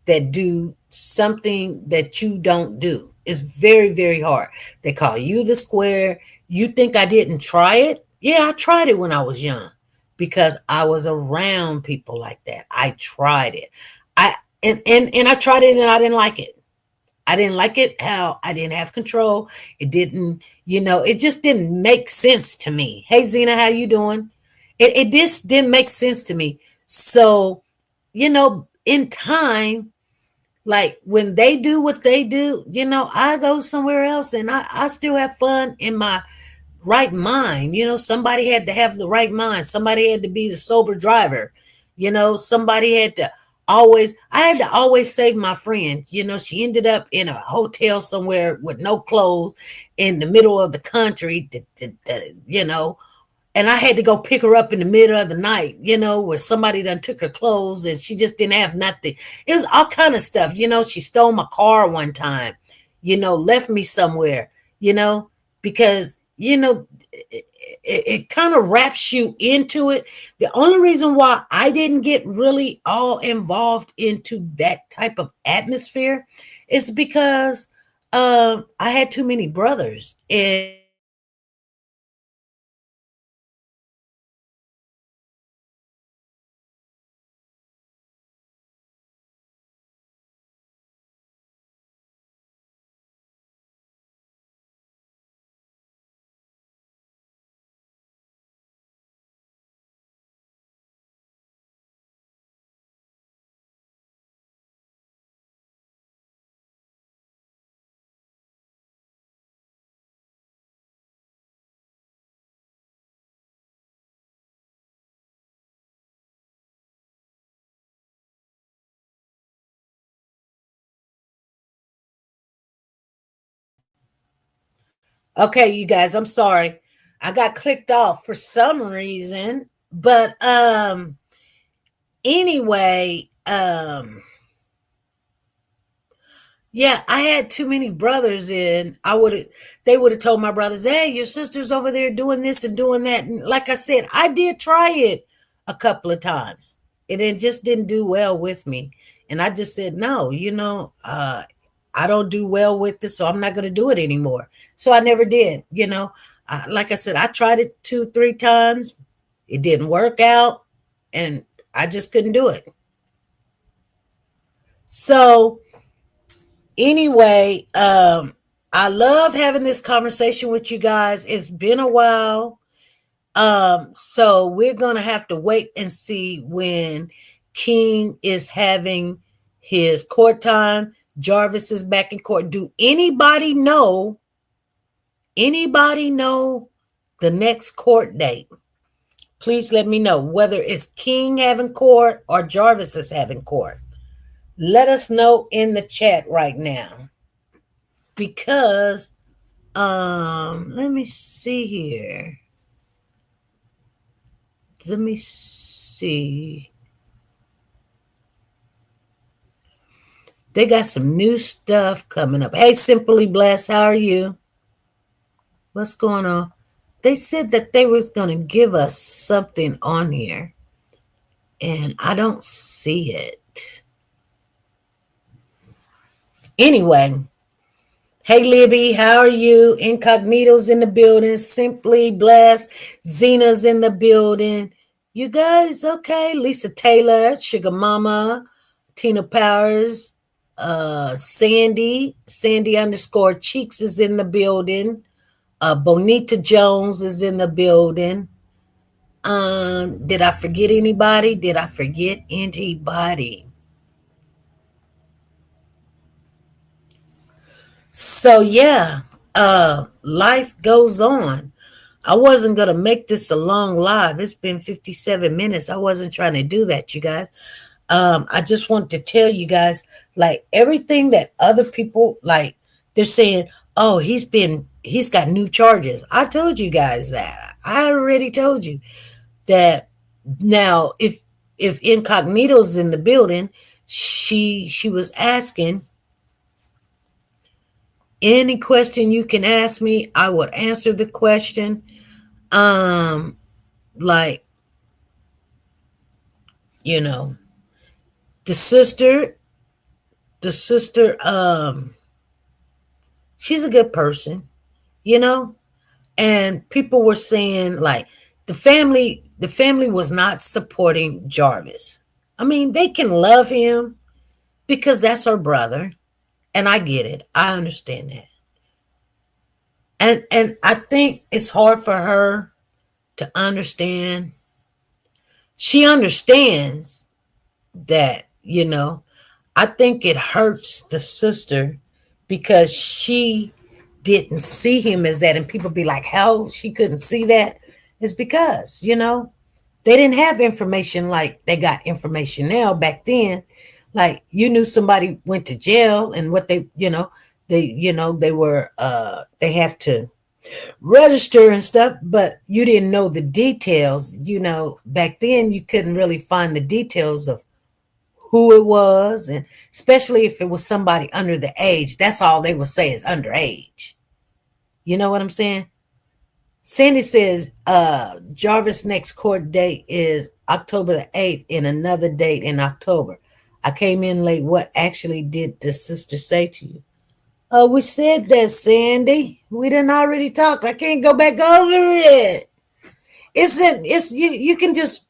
that do something that you don't do. It's very, very hard. They call you the square. You think I didn't try it? Yeah, I tried it when I was young because I was around people like that. I tried it. I and I tried it and I didn't like it. I didn't like it how I didn't have control. It didn't, it just didn't make sense to me. Hey Zena, how you doing? It just didn't make sense to me. So, in time, like when they do what they do, I go somewhere else and I still have fun in my right mind. Somebody had to have the right mind. Somebody had to be the sober driver. Somebody had to I had to always save my friend. She ended up in a hotel somewhere with no clothes in the middle of the country, and I had to go pick her up in the middle of the night, where somebody done took her clothes and she just didn't have nothing. It was all kind of stuff. She stole my car one time, left me somewhere, because, it kind of wraps you into it. The only reason why I didn't get really all involved into that type of atmosphere is because I had too many brothers. And Okay, you guys, I'm sorry. I got clicked off for some reason. But anyway, yeah, I had too many brothers in. They would have told my brothers, hey, your sister's over there doing this and doing that. And like I said, I did try it a couple of times. It just didn't do well with me. And I just said, no, I don't do well with this, so I'm not going to do it anymore. So I never did, Like I said, I tried it 2, 3 times. It didn't work out, and I just couldn't do it. So anyway, I love having this conversation with you guys. It's been a while. So we're gonna have to wait and see when King is having his court time. Jarvis is back in court. Do anybody know the next court date? Please let me know whether it's King having court or Jarvis is having court. Let us know in the chat right now. Because let me see here. Let me see. They got some new stuff coming up. Hey, Simply Blessed, how are you? What's going on? They said that they was going to give us something on here, and I don't see it. Anyway, hey, Libby, how are you? Incognito's in the building. Simply Blessed. Zena's in the building. You guys okay? Lisa Taylor, Sugar Mama, Tina Powers, Sandy _ Cheeks is in the building. Bonita Jones is in the building. Did I forget anybody? So yeah, life goes on. I wasn't going to make this a long live. It's been 57 minutes. I wasn't trying to do that, you guys. I just want to tell you guys, like, everything that other people, like, they're saying, oh, he's got new charges. I told you guys that. I already told you that. Now, if Incognito's in the building, she was asking, any question you can ask me, I would answer the question. Like, the sister, she's a good person, and people were saying, like, the family was not supporting Jarvis. I mean, they can love him because that's her brother, and I get it. I understand that. And I think it's hard for her to understand. She understands that, I think it hurts the sister because she didn't see him as that. And people be like, how she couldn't see that? It's because, they didn't have information like they got information now. Back then, like, you knew somebody went to jail and what they have to register and stuff, but you didn't know the details. Back then you couldn't really find the details of who it was, and especially if it was somebody under the age. That's all they would say is underage. You know what I'm saying? Sandy says Jarvis' next court date is October the 8th and another date in October. I came in late. What actually did the sister say to you? We said that, Sandy. We didn't already talk. I can't go back over it. You can just,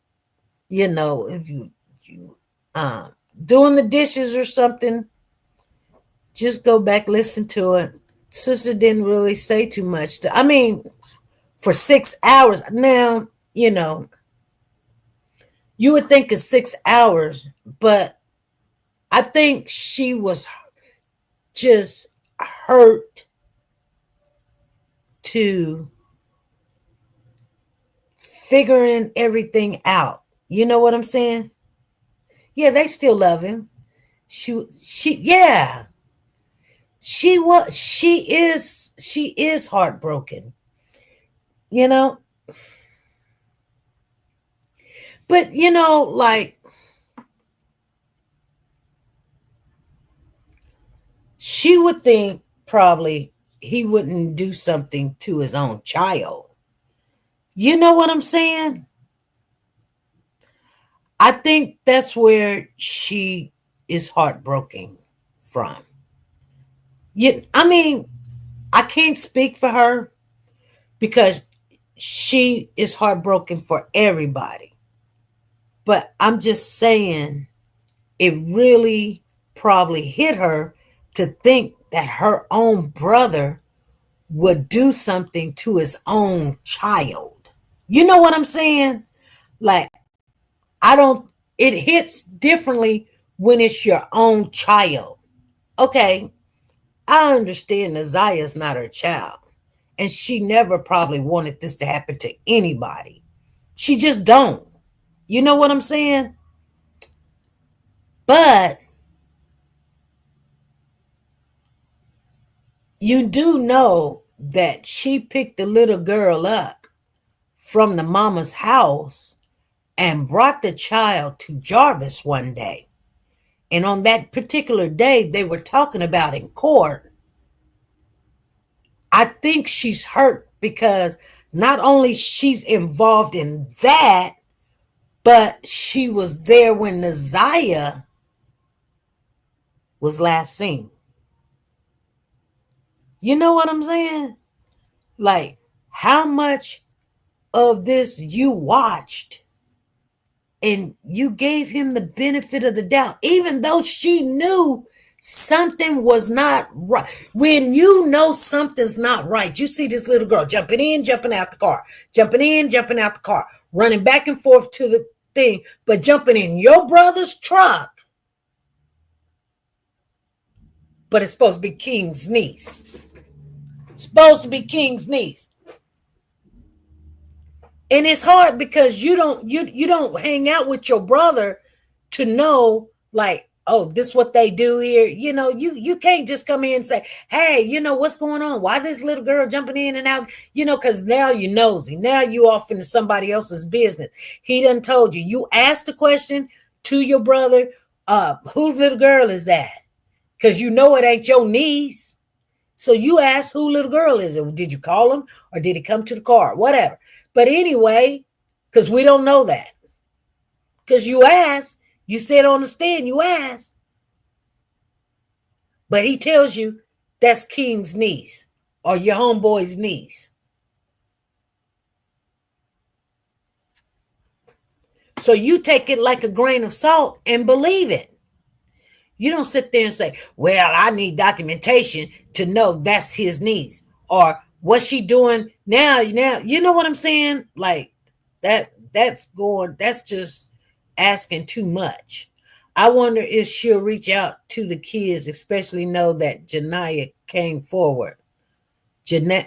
if you doing the dishes or something, just go back, listen to it. Sister didn't really say too much. I mean, for 6 hours. Now, you would think it's 6 hours, but I think she was just hurt to figuring everything out. You know what I'm saying? Yeah, they still love him. Yeah. she is heartbroken, you know. But like, she would think probably he wouldn't do something to his own child. You know what I'm saying? I think that's where she is heartbroken from. I mean, I can't speak for her because she is heartbroken for everybody. But I'm just saying it really probably hit her to think that her own brother would do something to his own child. You know what I'm saying? Like, I don't, it hits differently when it's your own child. Okay, I understand Naziah's not her child, and she never probably wanted this to happen to anybody. She just don't. You know what I'm saying? But you do know that she picked the little girl up from the mama's house and brought the child to Jarvis one day. And on that particular day, they were talking about in court. I think she's hurt because not only she's involved in that, but she was there when Naziah was last seen. You know what I'm saying? Like, how much of this you watched and you gave him the benefit of the doubt, even though she knew something was not right. When you know something's not right, you see this little girl jumping in, jumping out the car, jumping in, jumping out the car, running back and forth to the thing, but jumping in your brother's truck. But it's supposed to be King's niece. Supposed to be King's niece. And it's hard because you don't hang out with your brother to know, like, oh, this is what they do here. You can't just come in and say, hey, what's going on? Why this little girl jumping in and out? Because now you're nosy. Now you off into somebody else's business. He done told you. You asked the question to your brother, whose little girl is that? Because you know it ain't your niece. So you ask who little girl is it? Did you call him or did he come to the car? Whatever. But anyway, because we don't know that. Because you asked, you said on the stand, you asked. But he tells you that's King's niece or your homeboy's niece. So you take it like a grain of salt and believe it. You don't sit there and say, well, I need documentation to know that's his niece. Or what's she doing now? You know what I'm saying? Like, that's just asking too much. I wonder if she'll reach out to the kids, especially know that Janiah came forward. Janiah,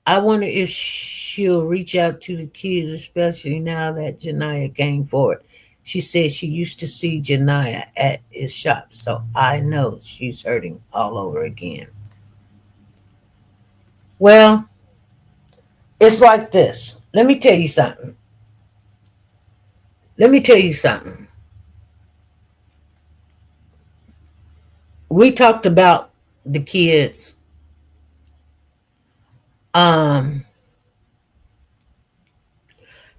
I wonder if she'll reach out to the kids, especially now that Janiah came forward. She said she used to see Janiah at his shop, so I know she's hurting all over again. Well, it's like this. Let me tell you something. We talked about the kids.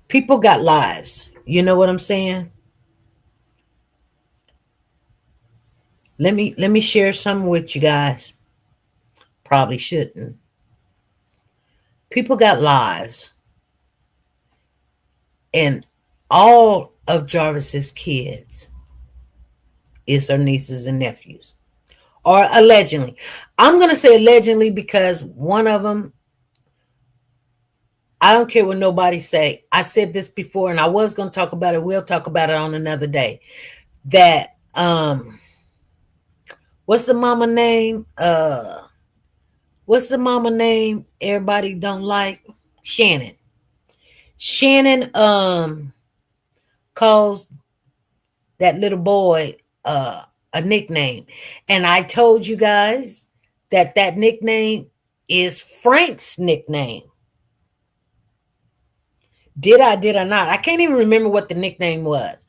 People got lives. You know what I'm saying? Let me share something with you guys. Probably shouldn't. People got lives. And all of Jarvis's kids is her nieces and nephews. Or allegedly. I'm going to say allegedly because one of them, I don't care what nobody say. I said this before and I was going to talk about it. We'll talk about it on another day. That, what's the mama name? What's the mama name everybody don't like? Shannon. Shannon calls that little boy a nickname. And I told you guys that that nickname is Frank's nickname. Did I not? I can't even remember what the nickname was.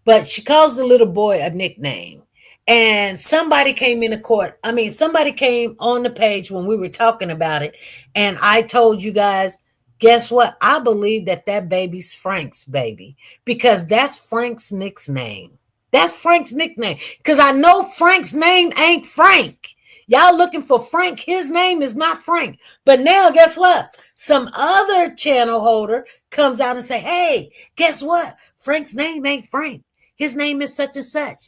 But she calls the little boy a nickname. And somebody came into court. I mean, somebody came on the page when we were talking about it. And I told you guys, guess what? I believe that that baby's Frank's baby because that's Frank's nickname. That's Frank's nickname. Because I know Frank's name ain't Frank. Y'all looking for Frank. His name is not Frank. But now, guess what? Some other channel holder comes out and say, hey, guess what? Frank's name ain't Frank. His name is such and such.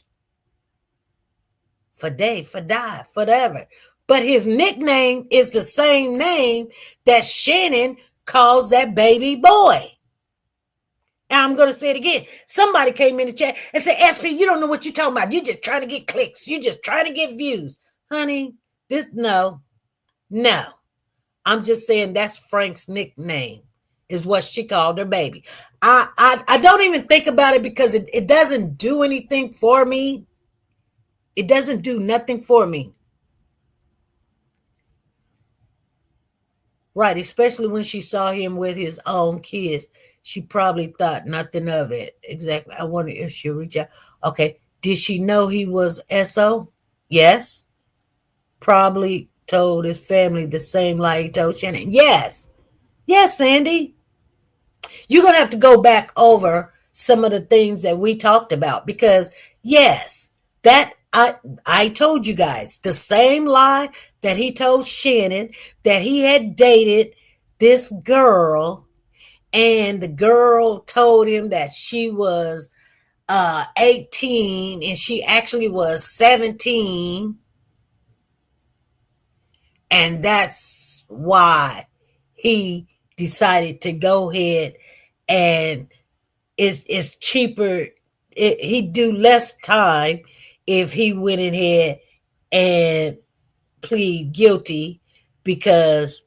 For day, for die, forever. But his nickname is the same name that Shannon calls that baby boy. And I'm going to say it again. Somebody came in the chat and said, SP, you don't know what you're talking about. You're just trying to get clicks. You're just trying to get views. Honey, no. I'm just saying that's Frank's nickname is what she called her baby. I don't even think about it because it doesn't do anything for me. It doesn't do nothing for me. Right, especially when she saw him with his own kids. She probably thought nothing of it. Exactly. I wonder if she'll reach out. Okay. Did she know he was SO? Yes. Probably told his family the same lie he told Shannon. Yes. Yes, Sandy. You're going to have to go back over some of the things that we talked about because, yes, that I told you guys the same lie that he told Shannon that he had dated this girl and the girl told him that she was 18 and she actually was 17. And that's why he decided to go ahead and it's cheaper. He'd do less time if he went ahead and plead guilty because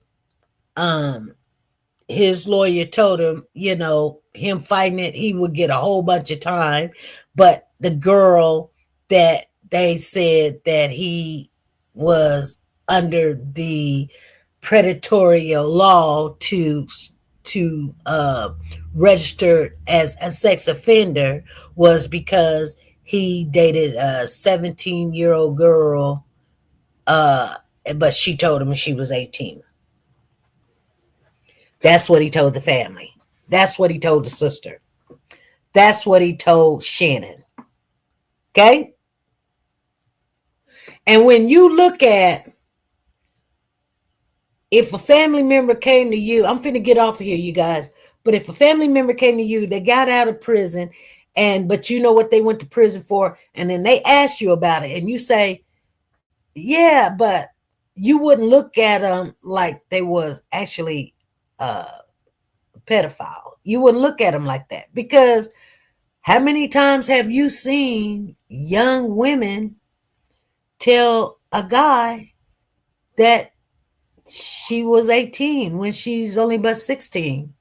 his lawyer told him, him fighting it, he would get a whole bunch of time. But the girl that they said that he was under the predatory law to register as a sex offender was because he dated a 17-year-old girl, but she told him she was 18. That's what he told the family. That's what he told the sister. That's what he told Shannon. Okay? And when you look at if a family member came to you, I'm finna get off of here, you guys. But if a family member came to you, they got out of prison, but you know what they went to prison for, and then they ask you about it, and you say, yeah, but you wouldn't look at them like they was actually pedophile. You wouldn't look at them like that because how many times have you seen young women tell a guy that she was 18 when she's only but 16?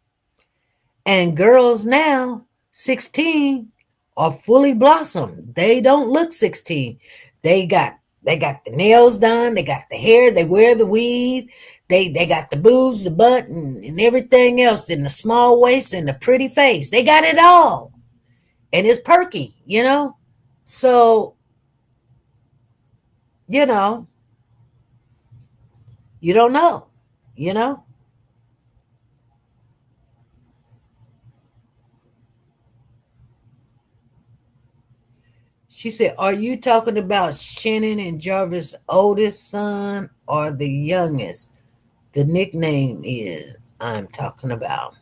And girls now, 16, are fully blossomed. They don't look 16. They got the nails done. They got the hair. They wear the weave. They got the boobs, the butt, and everything else, and the small waist and the pretty face. They got it all. And it's perky, So, you don't know, She said, are you talking about Shannon and Jarvis' oldest son or the youngest? The nickname is I'm talking about.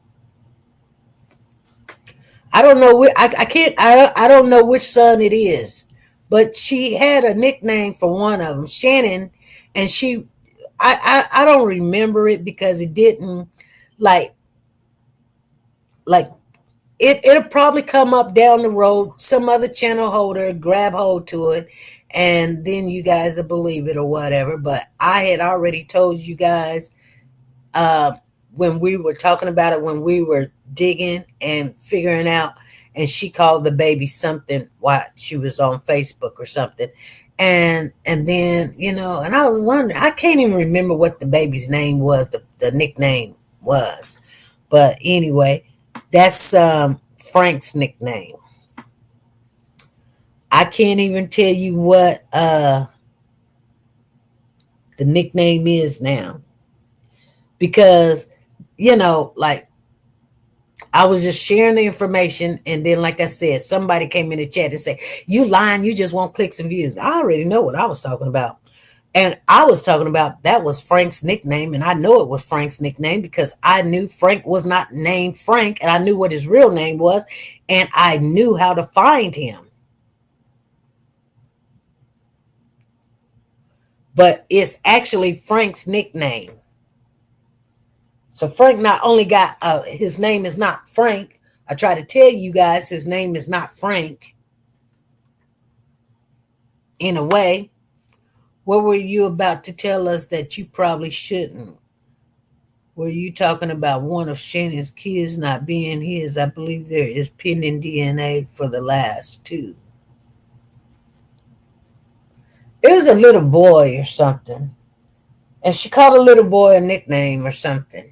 I don't know. I don't know which son it is, but she had a nickname for one of them, Shannon, and I don't remember it because it didn't like it'll probably come up down the road. Some other channel holder grab hold to it, and then you guys will believe it or whatever. But I had already told you guys when we were talking about it, when we were digging and figuring out, and she called the baby something while she was on Facebook or something. And then, and I was wondering, I can't even remember what the baby's name was, the nickname was. But anyway, that's Frank's nickname. I can't even tell you what the nickname is now. Because, like, I was just sharing the information, and then, like I said, somebody came in the chat and said, "You lying, you just want clicks and views." I already know what I was talking about. And I was talking about that was Frank's nickname, and I know it was Frank's nickname because I knew Frank was not named Frank, and I knew what his real name was, and I knew how to find him. But it's actually Frank's nickname. So Frank not only got, his name is not Frank. I try to tell you guys his name is not Frank. In a way, what were you about to tell us that you probably shouldn't? Were you talking about one of Shannon's kids not being his? I believe there is pending DNA for the last two. It was a little boy or something. And she called a little boy a nickname or something.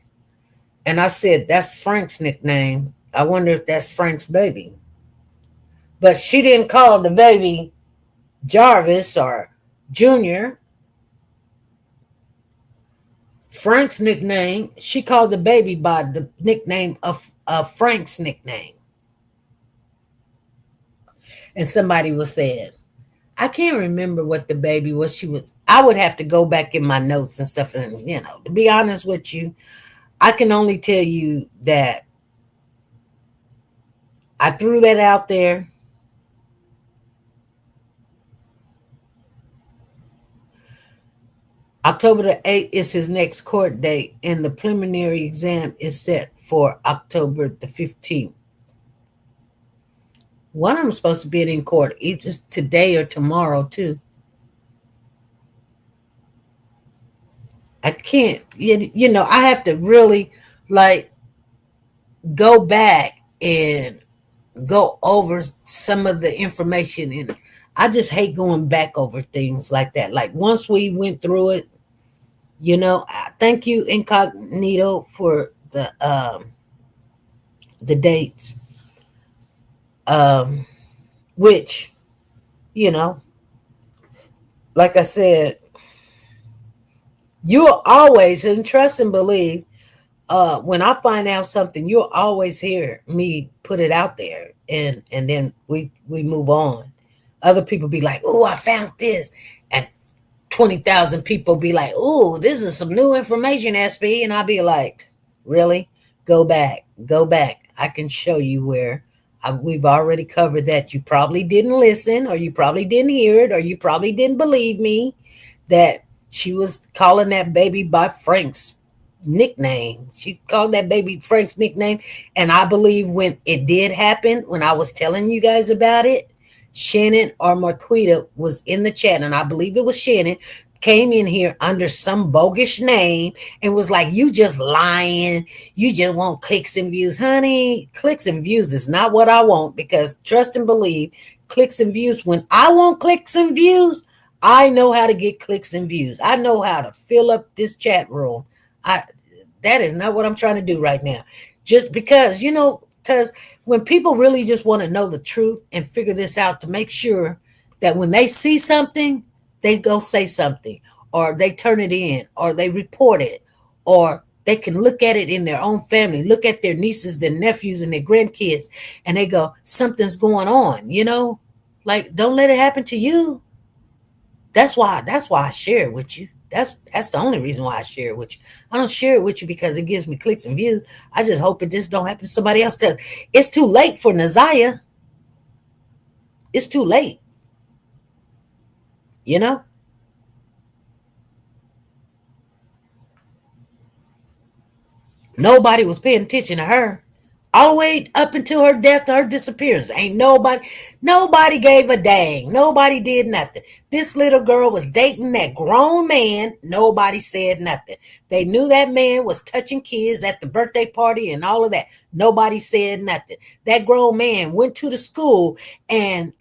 And I said, that's Frank's nickname. I wonder if that's Frank's baby. But she didn't call the baby Jarvis or Junior. Frank's nickname, she called the baby by the nickname of Frank's nickname. And somebody was saying, I can't remember what the baby was. I would have to go back in my notes and stuff. And, to be honest with you, I can only tell you that I threw that out there. October the 8th is his next court date, and the preliminary exam is set for October the 15th. One of them is supposed to be in court either today or tomorrow, too. I can't, I have to really, go back and go over some of the information. And I just hate going back over things like that. Like, once we went through it, thank you, Incognito, for the dates. Which, like I said, you'll always, and trust and believe, when I find out something, you'll always hear me put it out there, and then we move on. Other people be like, "Oh, I found this," and 20,000 people be like, "Oh, this is some new information, SP," and I'll be like, "Really? Go back. I can show you where we've already covered that. You probably didn't listen, or you probably didn't hear it, or you probably didn't believe me that she was calling that baby by Frank's nickname. She called that baby Frank's nickname. And I believe when it did happen, when I was telling you guys about it, Shannon or Marquita was in the chat, and I believe it was Shannon, came in here under some bogus name and was like, "You just lying. You just want clicks and views." Honey, clicks and views is not what I want, because trust and believe, clicks and views, when I want clicks and views, I know how to get clicks and views. I know how to fill up this chat room. That is not what I'm trying to do right now. Just because, because when people really just want to know the truth and figure this out, to make sure that when they see something, they go say something, or they turn it in, or they report it, or they can look at it in their own family, look at their nieces, their nephews, and their grandkids, and they go, something's going on, like, don't let it happen to you. That's why I share it with you. That's the only reason why I share it with you. I don't share it with you because it gives me clicks and views. I just hope it just don't happen to somebody else. It's too late for Naziah. It's too late. Nobody was paying attention to her. all the way up until her death or her disappearance. Ain't nobody gave a dang. Nobody did nothing. This little girl was dating that grown man. Nobody said nothing. They knew that man was touching kids at the birthday party and all of that. Nobody said nothing. That grown man went to the school and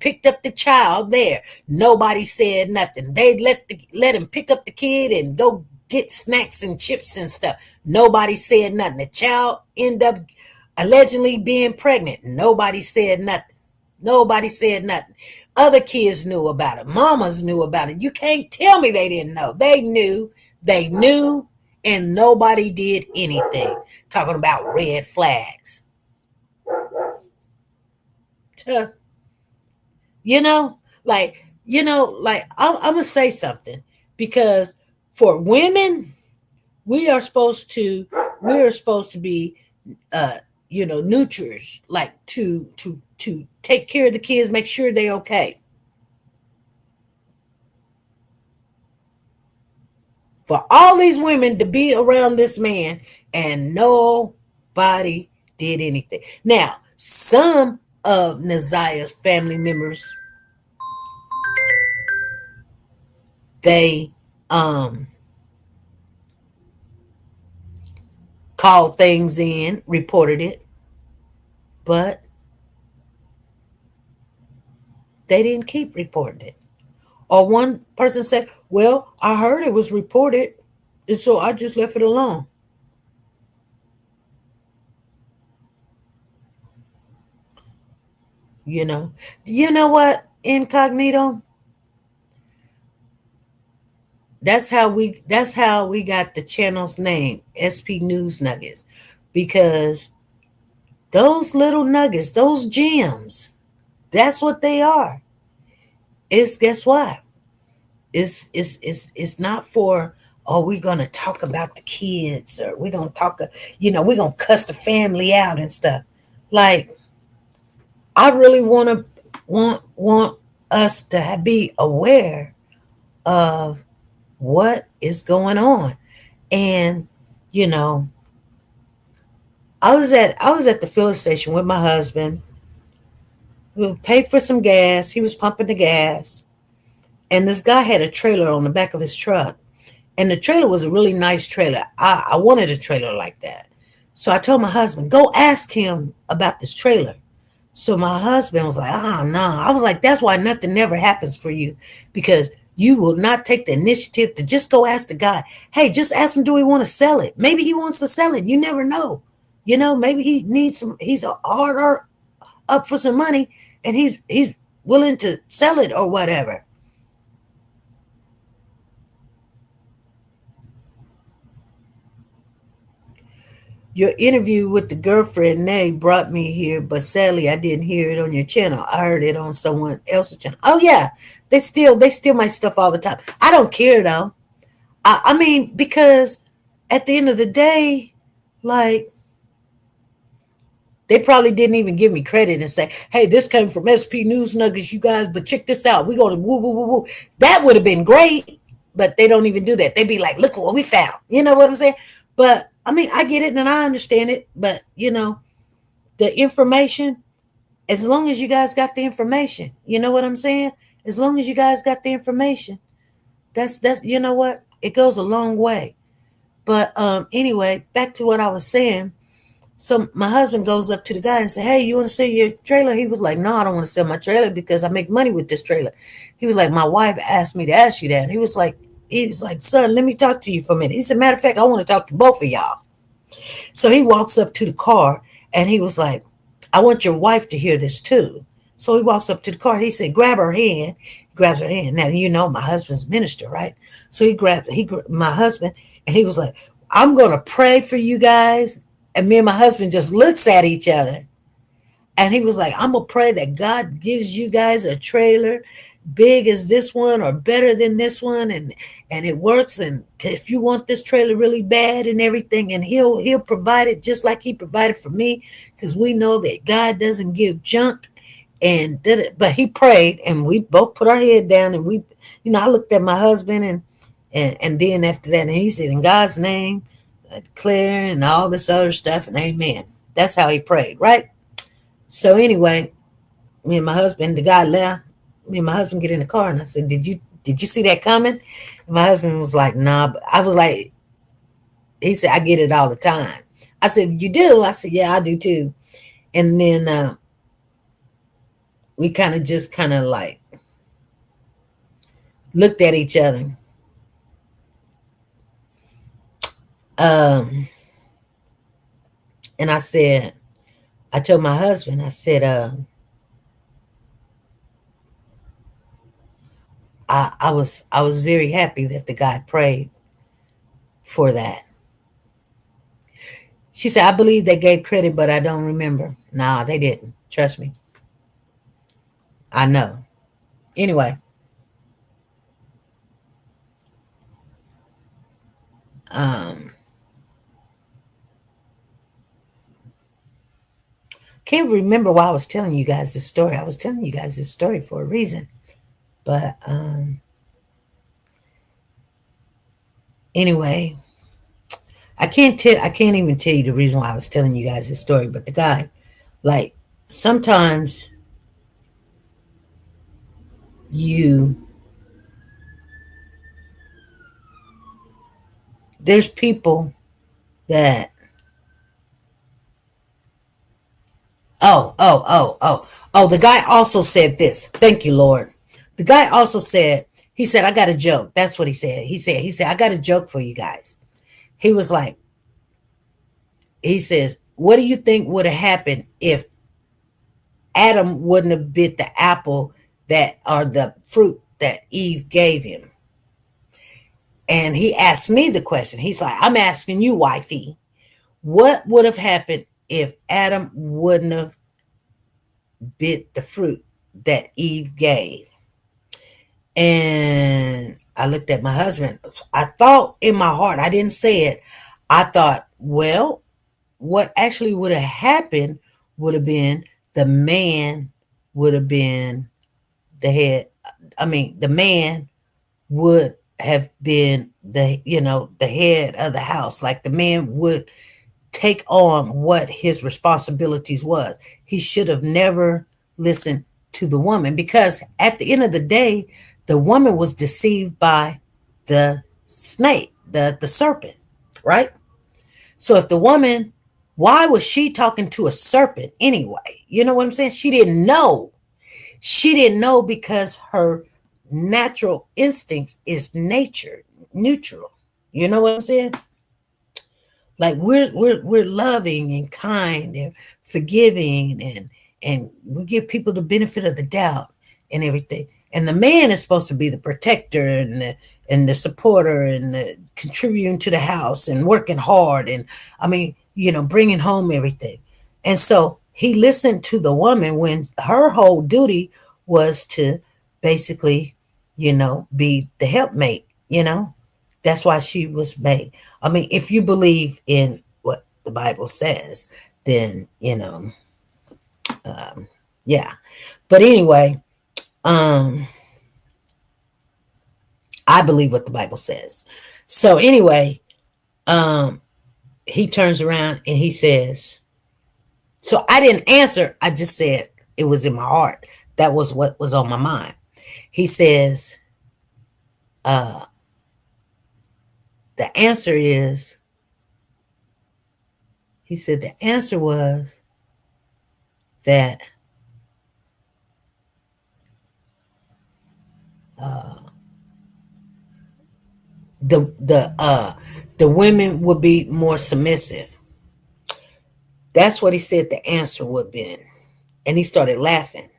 picked up the child there. Nobody said nothing. They let him pick up the kid and go get snacks and chips and stuff. Nobody said nothing. The child ended up allegedly being pregnant. Nobody said nothing. Nobody said nothing. Other kids knew about it. Mamas knew about it. You can't tell me they didn't know. They knew. They knew. And nobody did anything. Talking about red flags. You know, like, I'm going to say something. Because for women, we are supposed to be nurturers, like to take care of the kids, make sure they're okay. For all these women to be around this man and nobody did anything. Now, some of Naziah's family members, they called things in, reported it, but they didn't keep reporting it. Or one person said, well, I heard it was reported, and so I just left it alone. You know what, Incognito? That's how we got the channel's name, SP News Nuggets, because those little nuggets, those gems, that's what they are. Guess what? It's not for, oh, we're gonna talk about the kids, or we're gonna talk, we're gonna cuss the family out and stuff. Like, I really want us to be aware of what is going on. And I was at the filling station with my husband. We paid for some gas. He was pumping the gas, and this guy had a trailer on the back of his truck, and the trailer was a really nice trailer. I wanted a trailer like that, so I told my husband, go ask him about this trailer. So my husband was like, oh no. I was like, that's why nothing never happens for you, because you will not take the initiative to just go ask the guy. Hey, just ask him, do he want to sell it? Maybe he wants to sell it. You never know. Maybe he needs some, he's hard up for some money, and he's willing to sell it or whatever. Your interview with the girlfriend, Nay, brought me here, but sadly I didn't hear it on your channel. I heard it on someone else's channel. Oh yeah, they steal my stuff all the time. I don't care though. I mean, because at the end of the day, like, they probably didn't even give me credit and say, hey, this came from SP News Nuggets, you guys, but check this out. We're going to woo, woo, woo, woo. That would have been great, but they don't even do that. They'd be like, look what we found. You know what I'm saying? But, I mean, I get it and I understand it. But, the information, as long as you guys got the information, you know what I'm saying? As long as you guys got the information, that's you know what? It goes a long way. But anyway, back to what I was saying. So my husband goes up to the guy and say, hey, you want to sell your trailer? He was like, no, I don't want to sell my trailer because I make money with this trailer. He was like, my wife asked me to ask you that. And he was like, son, let me talk to you for a minute. He said, matter of fact, I want to talk to both of y'all. So he walks up to the car and he was like, I want your wife to hear this too. So he walks up to the car. He said, grab her hand. He grabs her hand. Now, my husband's a minister, right? So he grabbed my husband and he was like, I'm going to pray for you guys. And me and my husband just looks at each other. And he was like, I'm going to pray that God gives you guys a trailer big as this one or better than this one. And it works. And if you want this trailer really bad and everything, and he'll provide it just like he provided for me, because we know that God doesn't give junk. And did it. But he prayed and we both put our head down and we, I looked at my husband and then after that, and he said, in God's name, declare and all this other stuff, and amen. That's how he prayed, right? So anyway, me and my husband, the guy left. Me and my husband get in the car, and I said, "Did you see that coming?" And my husband was like, "Nah." But I was like, he said, "I get it all the time." I said, "You do?" I said, "Yeah, I do too." And then we kind of like looked at each other. Um, and I told my husband, I said, I was very happy that the guy prayed for that. She said, I believe they gave credit, but I don't remember. No, they didn't. Trust me. I know. Anyway. Can't remember why I was telling you guys this story. I was telling you guys this story for a reason. But anyway, I can't even tell you the reason why I was telling you guys this story. But the guy, like, sometimes there's people that the guy also said this. Thank you, Lord. The guy also said, he said, I got a joke. That's what he said. He said, I got a joke for you guys. He was like, he says, what do you think would have happened if Adam wouldn't have bit the apple or the fruit that Eve gave him? And he asked me the question. He's like, I'm asking you, wifey, what would have happened if Adam wouldn't have bit the fruit that Eve gave? And I looked at my husband. I thought in my heart, I didn't say it. I thought, well, what actually would have happened would have been the man would have been the head. I mean, the man would have been the head of the house. Like, the man would take on what his responsibilities was. He should have never listened to the woman, because at the end of the day, the woman was deceived by the snake, the serpent, right? So if the woman, why was she talking to a serpent anyway? You know what I'm saying? She didn't know. She didn't know because her natural instincts is neutral. You know what I'm saying? Like, we're loving and kind and forgiving, and we give people the benefit of the doubt and everything. And the man is supposed to be the protector and the supporter and the contributing to the house and working hard and, I mean, bringing home everything. And so he listened to the woman when her whole duty was to basically, be the helpmate. That's why she was made. I mean, if you believe in what the Bible says, then, yeah. But anyway, I believe what the Bible says. So anyway, he turns around and he says, so I didn't answer. I just said it was in my heart. That was what was on my mind. He says, the answer is, he said the answer was that the women would be more submissive. That's what he said the answer would have been. And he started laughing.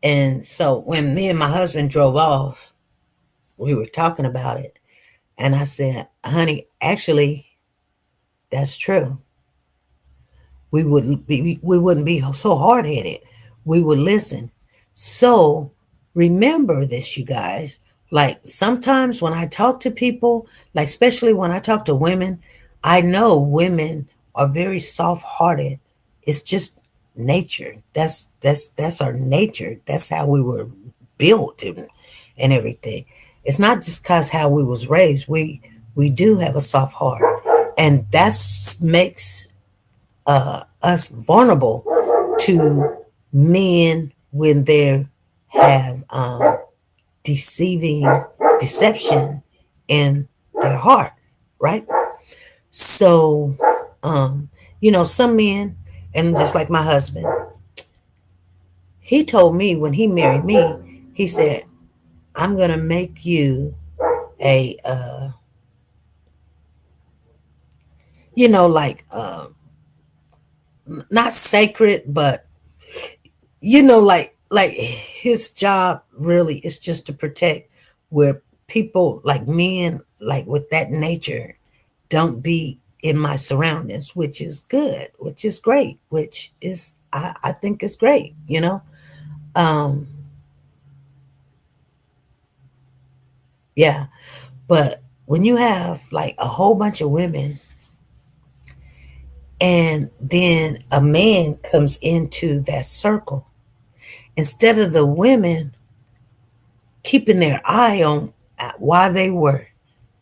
And so when me and my husband drove off, we were talking about it. And I said, honey, actually, that's true. We wouldn't be so hard-headed. We would listen. So remember this, you guys. Like, sometimes when I talk to people, like especially when I talk to women, I know women are very soft-hearted. It's just nature. That's our nature. That's how we were built and everything. It's not just because how we was raised. We do have a soft heart, and that makes us vulnerable to men when they have deception in their heart, right? So, some men, and just like my husband, he told me when he married me, he said, I'm going to make you a, like, not sacred, but, like his job really is just to protect where people like men, like with that nature, don't be in my surroundings, which is good, which is great, which is, I think is great, yeah. But when you have like a whole bunch of women and then a man comes into that circle, instead of the women keeping their eye on why they were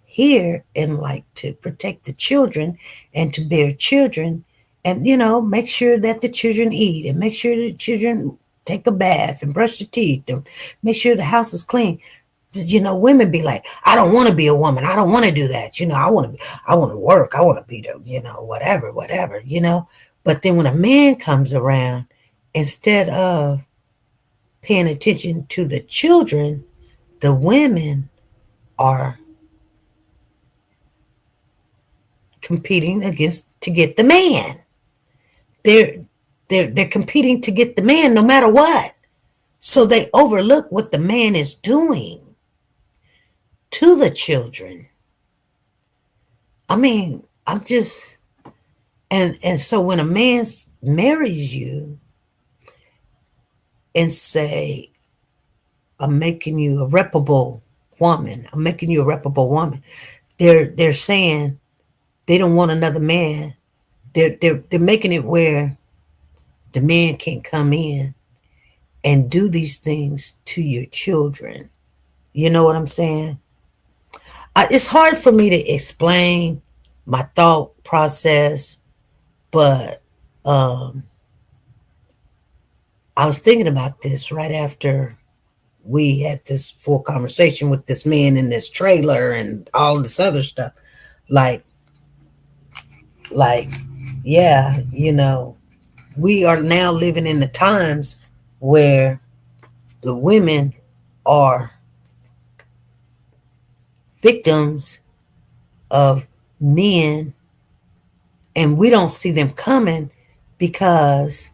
here and like to protect the children and to bear children and, make sure that the children eat and make sure the children take a bath and brush their teeth and make sure the house is clean. Women be like, I don't want to be a woman. I don't want to do that. I want to work. I want to be the, whatever. But then when a man comes around, instead of paying attention to the children, the women are competing to get the man. They're competing to get the man no matter what. So they overlook what the man is doing to the children. I mean, I'm just, and so when a man marries you and say, I'm making you a reputable woman, they're saying they don't want another man. They're making it where the man can come in and do these things to your children. You know what I'm saying? It's hard for me to explain my thought process, but I was thinking about this right after we had this full conversation with this man in this trailer and all this other stuff. Like, yeah, we are now living in the times where the women are victims of men and we don't see them coming because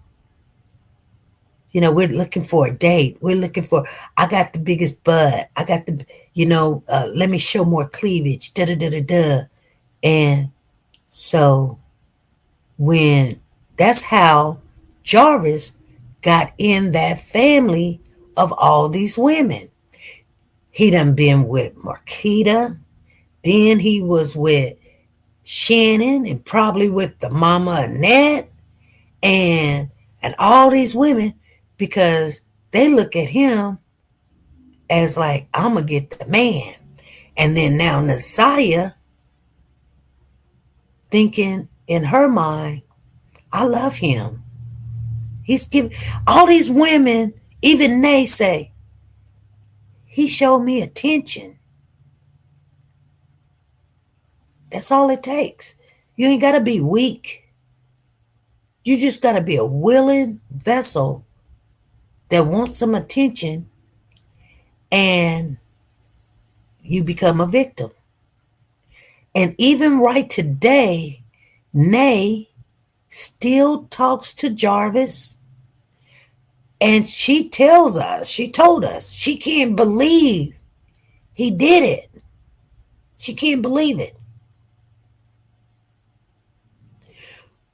we're looking for a date. We're looking for, I got the biggest butt, I got the, let me show more cleavage, da da da da da. And so when that's how Jarvis got in that family of all these women. He done been with Marquita. Then he was with Shannon and probably with the mama Annette and all these women because they look at him as like, I'm going to get the man. And then now Naziah thinking in her mind, I love him. He's giving all these women, even they say, he showed me attention. That's all it takes. You ain't got to be weak. You just got to be a willing vessel that wants some attention and you become a victim. And even right today, Nay still talks to Jarvis and she told us, she can't believe he did it. She can't believe it.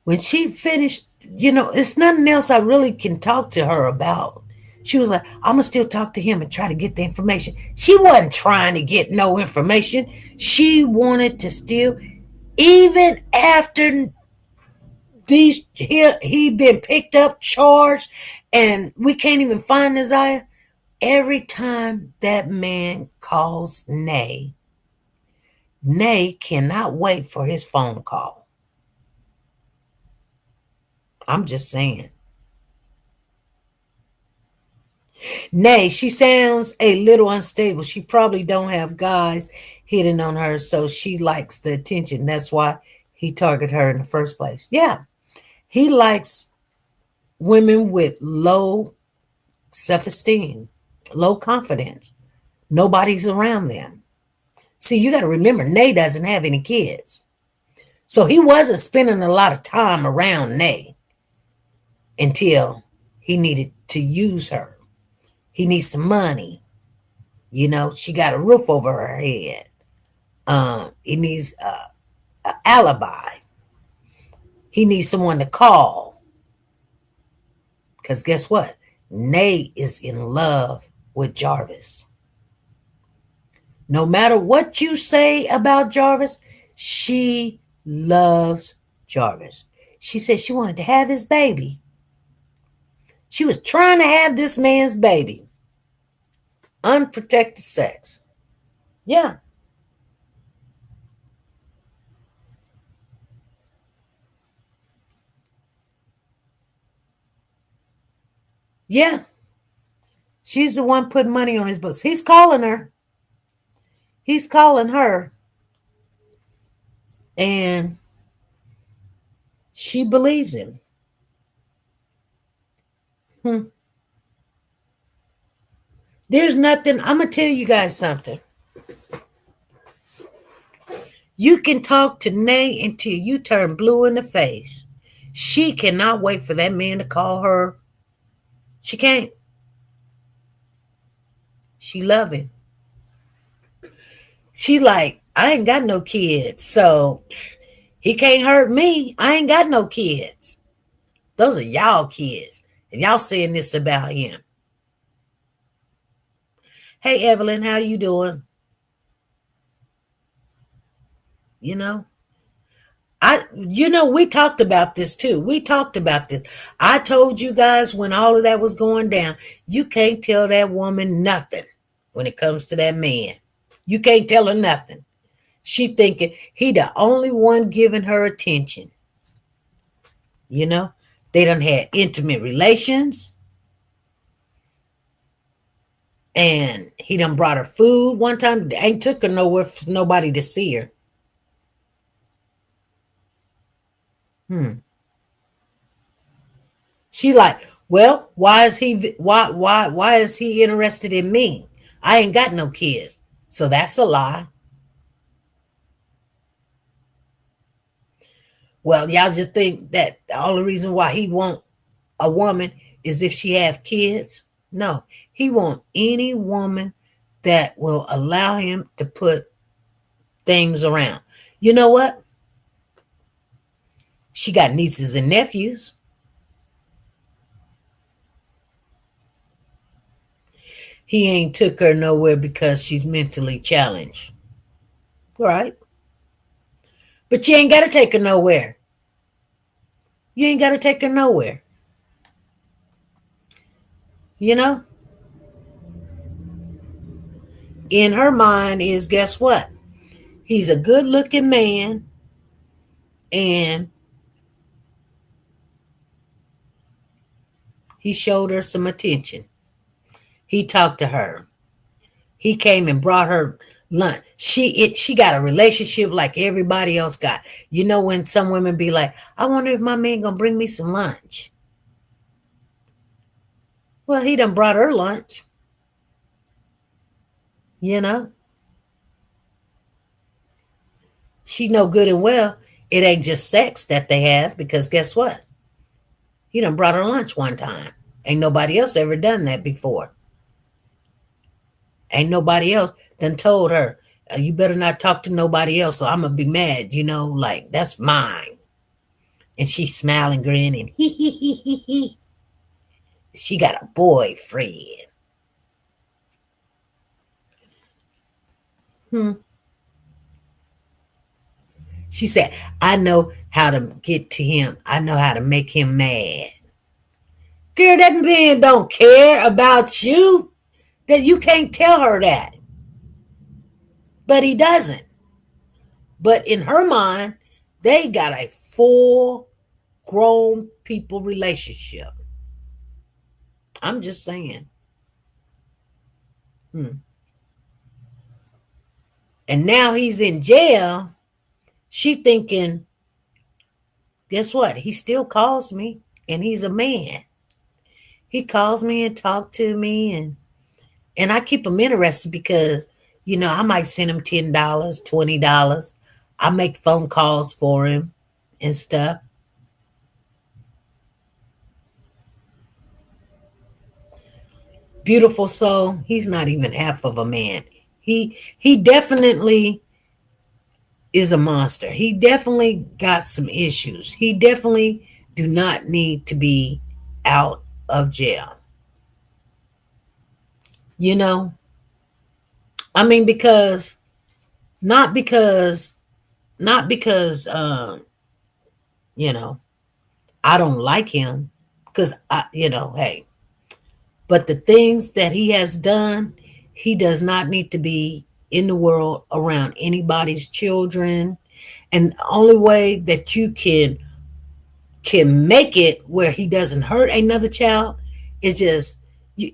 When she finished, it's nothing else I really can talk to her about. She was like, I'm going to still talk to him and try to get the information. She wasn't trying to get no information. She wanted to still, even after he been picked up, charged, and we can't even find Naziah. Every time that man calls Nay cannot wait for his phone call. I'm just saying. Nay, she sounds a little unstable. She probably don't have guys hitting on her, so she likes the attention. That's why he targeted her in the first place. Yeah, he likes women with low self-esteem, low confidence. Nobody's around them. See, you got to remember, Nay doesn't have any kids. So he wasn't spending a lot of time around Nay until he needed to use her. He needs some money. You know, she got a roof over her head. He needs an alibi. He needs someone to call. Because guess what? Nay is in love with Jarvis. No matter what you say about Jarvis, she loves Jarvis. She said she wanted to have his baby. She was trying to have this man's baby. Unprotected sex. Yeah. Yeah. She's the one putting money on his books. He's calling her. He's calling her. And she believes him. There's nothing. I'm going to tell you guys something. You can talk to Nay until you turn blue in the face. She cannot wait for that man to call her. She can't. She love him. She like, I ain't got no kids, so he can't hurt me. I ain't got no kids. Those are y'all kids. And y'all saying this about him. Hey, Evelyn, how you doing? You know? We talked about this too. We talked about this. I told you guys when all of that was going down, you can't tell that woman nothing when it comes to that man. You can't tell her nothing. She thinking he the only one giving her attention. You know, they done had intimate relations. And he done brought her food one time. They ain't took her nowhere for nobody to see her. She like, well, why is he interested in me? I ain't got no kids. So that's a lie. Well, y'all just think that the only reason why he want a woman is if she have kids? No, he want any woman that will allow him to put things around. You know what? She got nieces and nephews. He ain't took her nowhere because she's mentally challenged. Right? But you ain't got to take her nowhere. You ain't got to take her nowhere. You know? In her mind is, guess what? He's a good-looking man, and he showed her some attention. He talked to her. He came and brought her lunch. She got a relationship like everybody else got. You know when some women be like, I wonder if my man gonna bring me some lunch. Well, he done brought her lunch. You know? She know good and well it ain't just sex that they have, because guess what? He done brought her lunch one time. Ain't nobody else ever done that before. Ain't nobody else done told her, you better not talk to nobody else or I'm going to be mad, like that's mine. And she's smiling, grinning. He. She got a boyfriend. She said, I know how to get to him. I know how to make him mad. Girl, that man don't care about you. That you can't tell her that. But he doesn't. But in her mind, they got a full grown people relationship. I'm just saying. And now he's in jail. She thinking, guess what? He still calls me, and he's a man. He calls me and talk to me, and I keep him interested because, I might send him $10, $20. I make phone calls for him and stuff. Beautiful soul. He's not even half of a man. He definitely is a monster. He definitely got some issues. He definitely do not need to be out of jail. I mean, not because I don't like him, because hey, but the things that he has done, he does not need to be in the world around anybody's children. And the only way that you can make it where he doesn't hurt another child is just,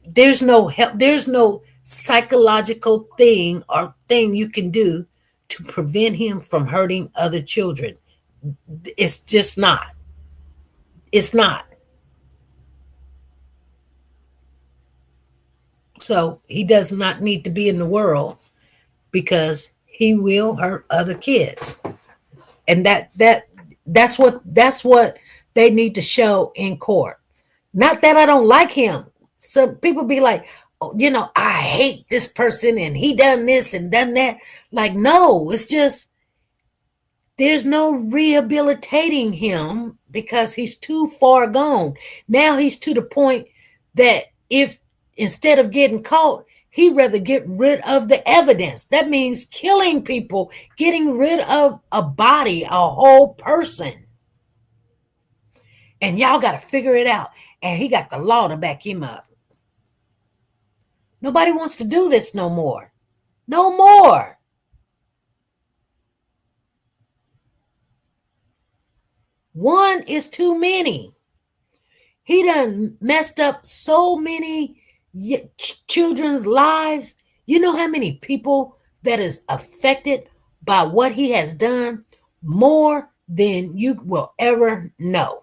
there's no help, there's no psychological thing you can do to prevent him from hurting other children. It's just not. It's not. So he does not need to be in the world, because he will hurt other kids. And that's what they need to show in court. Not that I don't like him. Some people be like, oh, I hate this person and he done this and done that. Like, no, it's just, there's no rehabilitating him because he's too far gone. Now he's to the point that if instead of getting caught, he'd rather get rid of the evidence. That means killing people, getting rid of a body, a whole person. And y'all got to figure it out. And he got the law to back him up. Nobody wants to do this no more. No more. One is too many. He done messed up so many children's lives. You know how many people that is affected by what he has done? More than you will ever know.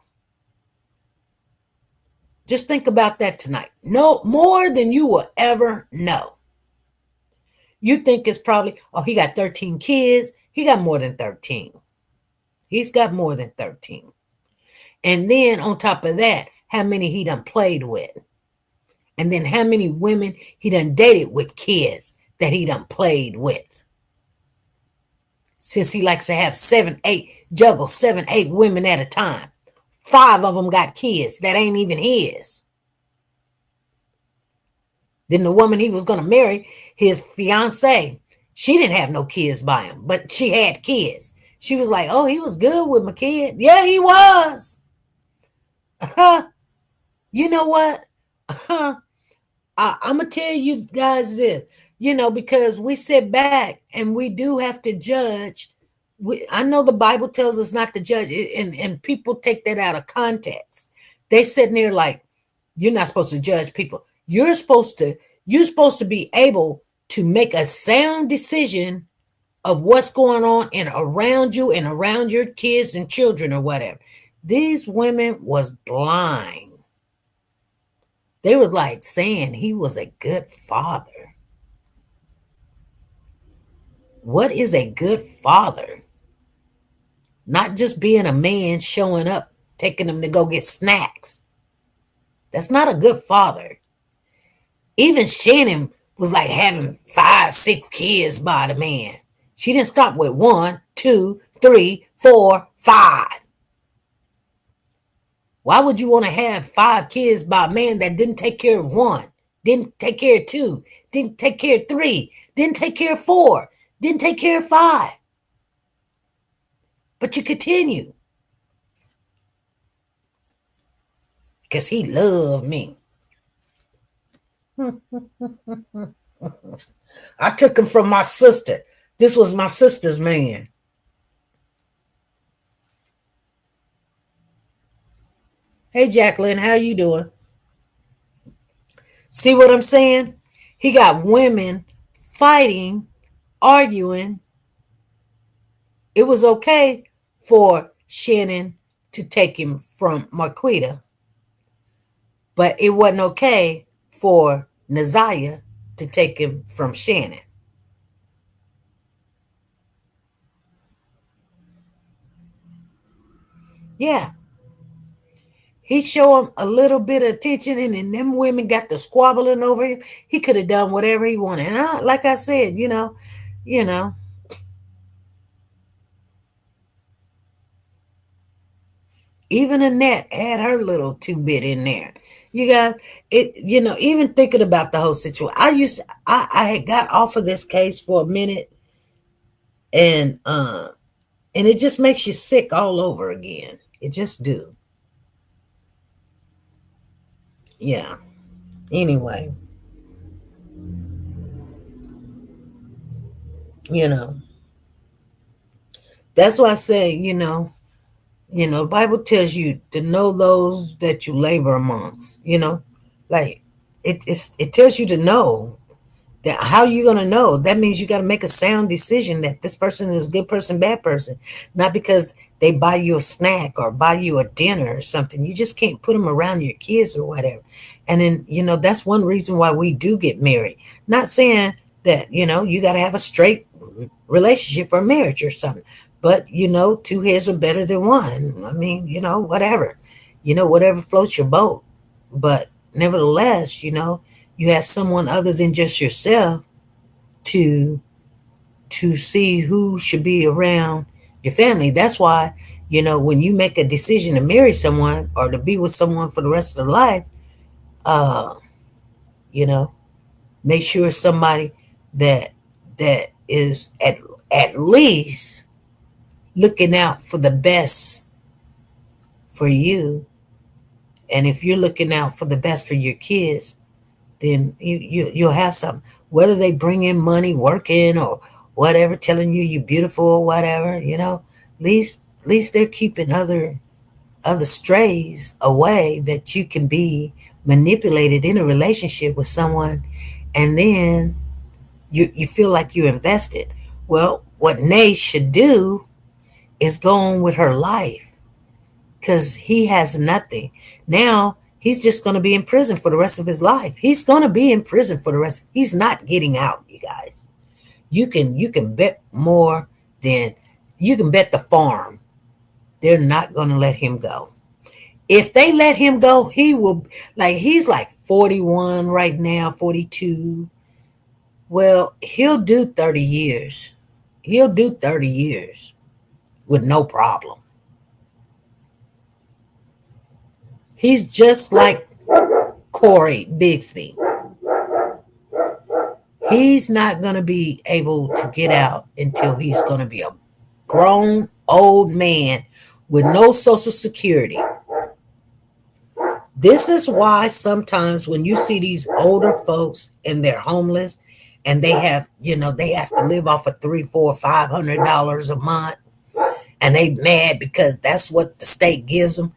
Just think about that tonight. No, more than you will ever know. You think it's probably, he got 13 kids. He got more than 13. He's got more than 13. And then on top of that, how many he done played with. And then how many women he done dated with kids that he done played with. Since he likes to have juggle 7, 8 women at a time. 5 of them got kids that ain't even his. Then the woman he was going to marry, his fiance, she didn't have no kids by him, but she had kids. She was like, oh, he was good with my kid. Yeah, he was. You know what? I'm going to tell you guys this, because we sit back and we do have to judge. I know the Bible tells us not to judge, and people take that out of context. They sitting there like, you're not supposed to judge people. You're supposed to be able to make a sound decision of what's going on and around you and around your kids and children or whatever. These women was blind. They was like saying he was a good father. What is a good father? Not just being a man showing up, taking them to go get snacks. That's not a good father. Even Shannon was like having 5, 6 kids by the man. She didn't stop with 1, 2, 3, 4, 5. Why would you want to have 5 kids by a man that didn't take care of 1, didn't take care of 2, didn't take care of 3, didn't take care of 4, didn't take care of 5? But you continue. Because he loved me. I took him from my sister. This was my sister's man. Hey, Jacqueline, how you doing? See what I'm saying? He got women fighting, arguing. It was okay for Shannon to take him from Marquita, but it wasn't okay for Naziah to take him from Shannon. Yeah. He showed him a little bit of attention, and then them women got to squabbling over him. He could have done whatever he wanted. And like I said, you know, even Annette had her little two bit in there. You got it, even thinking about the whole situation. I had got off of this case for a minute, and it just makes you sick all over again. It just do. Yeah. Anyway, you know, that's why I say, the Bible tells you to know those that you labor amongst, like it tells you to know that. How you going to know? That means you got to make a sound decision that this person is a good person, bad person, not because they buy you a snack or buy you a dinner or something. You just can't put them around your kids or whatever. And then, that's one reason why we do get married. Not saying that, you got to have a straight relationship or marriage or something. But, two heads are better than one. I mean, whatever. Whatever floats your boat. But nevertheless, you have someone other than just yourself to see who should be around your family. That's why, when you make a decision to marry someone or to be with someone for the rest of their life, uh, you know, make sure it's somebody that is at least looking out for the best for you. And if you're looking out for the best for your kids, then you'll have something. Whether they bring in money, working or whatever, telling you you're beautiful or whatever, at least they're keeping other strays away that you can be manipulated in a relationship with someone, and then you feel like you invested. Well, what Nay should do is go on with her life, because he has nothing. Now he's just going to be in prison for the rest of his life. He's going to be in prison for the rest. He's not getting out, you guys. You can bet more than you can bet the farm. They're not going to let him go. If they let him go, he will, he's like 41 right now, 42. Well, he'll do 30 years. He'll do 30 years with no problem. He's just like Corey Bigsby. He's not going to be able to get out until he's going to be a grown old man with no Social Security. This is why sometimes when you see these older folks and they're homeless and they have to live off of $300, $400, $500 a month, and they mad because that's what the state gives them.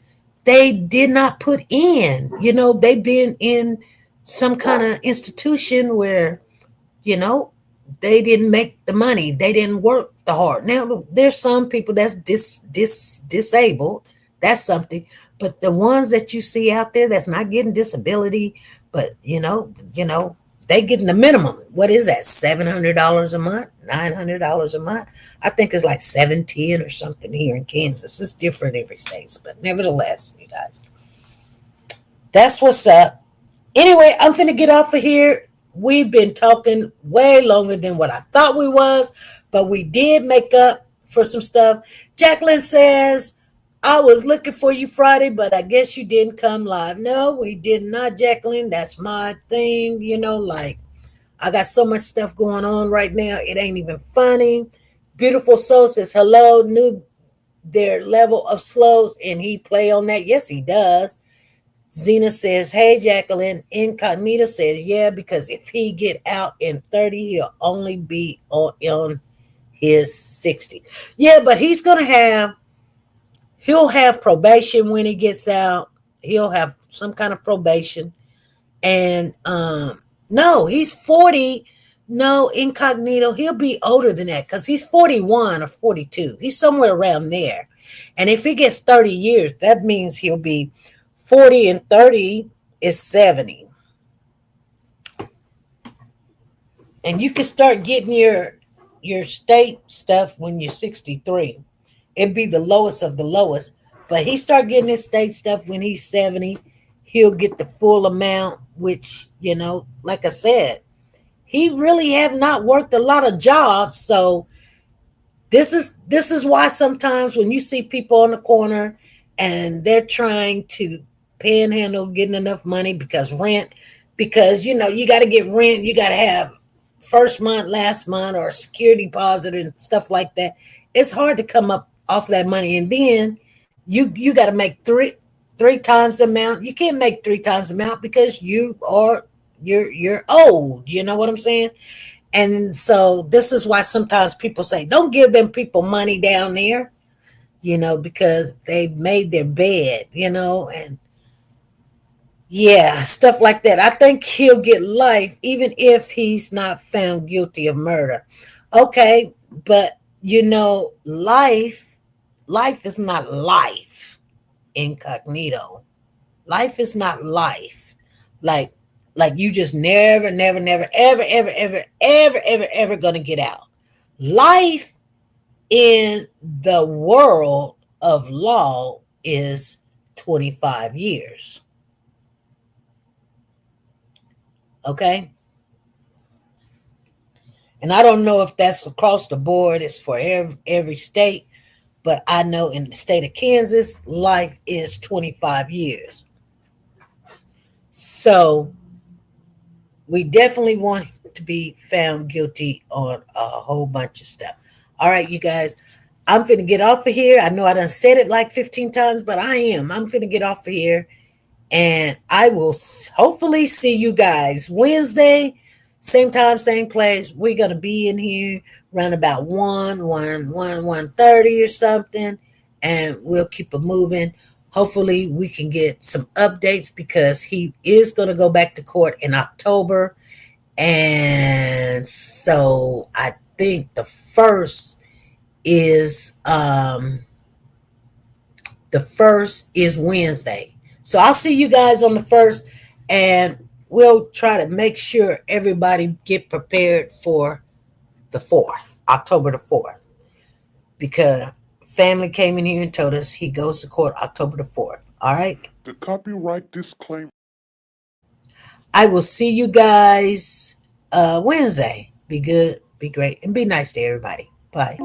They did not put in, they've been in some kind of institution where, they didn't make the money. They didn't work the hard. Now, there's some people that's disabled. That's something. But the ones that you see out there that's not getting disability, but, they getting the minimum. What is that? $700 a month, $900 a month. I think it's like $710 or something here in Kansas. It's different every state, but nevertheless, you guys, that's what's up. Anyway, I'm finna get off of here. We've been talking way longer than what I thought we was, but we did make up for some stuff. Jacqueline says, I was looking for you Friday, but I guess you didn't come live. No, we did not, Jacqueline. That's my thing. I got so much stuff going on right now. It ain't even funny. Beautiful Soul says, hello, knew their level of slows, and he play on that. Yes, he does. Zena says, hey, Jacqueline. Incognito says, yeah, because if he get out in 30, he'll only be on his 60. Yeah, but he'll have probation when he gets out. he'll have some kind of probation. And no, he's 40. No, incognito, he'll be older than that because he's 41 or 42. He's somewhere around there. And if he gets 30 years, that means he'll be 40 and 30 is 70. And you can start getting your state stuff when you're 63. It'd be the lowest of the lowest. But he start getting his state stuff when he's 70. He'll get the full amount, which, like I said, he really have not worked a lot of jobs. So this is why sometimes when you see people on the corner and they're trying to panhandle getting enough money because you got to get rent, you got to have first month, last month, or security deposit and stuff like that. It's hard to come up off that money, and then you got to make three times the amount. You can't make three times the amount because you're old. You know what I'm saying? And so this is why sometimes people say, don't give them people money down there, because they've made their bed, and yeah, stuff like that. I think he'll get life even if he's not found guilty of murder. Okay, but life is not life, incognito. Life is not life. Like you just never, ever gonna get out. Life in the world of law is 25 years. Okay? And I don't know if that's across the board, it's for every state, but I know in the state of Kansas, life is 25 years. So we definitely want to be found guilty on a whole bunch of stuff. All right, you guys, I'm finna get off of here. I know I done said it like 15 times, but I am. I'm finna get off of here. And I will hopefully see you guys Wednesday, same time, same place. We're going to be in here around about 1:30 or something. And we'll keep it moving. Hopefully we can get some updates because he is going to go back to court in October. And so I think the first is Wednesday. So I'll see you guys on the 1st, and we'll try to make sure everybody get prepared for the 4th, October the 4th, because family came in here and told us he goes to court October the 4th. All right. The copyright disclaimer. I will see you guys Wednesday. Be good, be great, and be nice to everybody. Bye.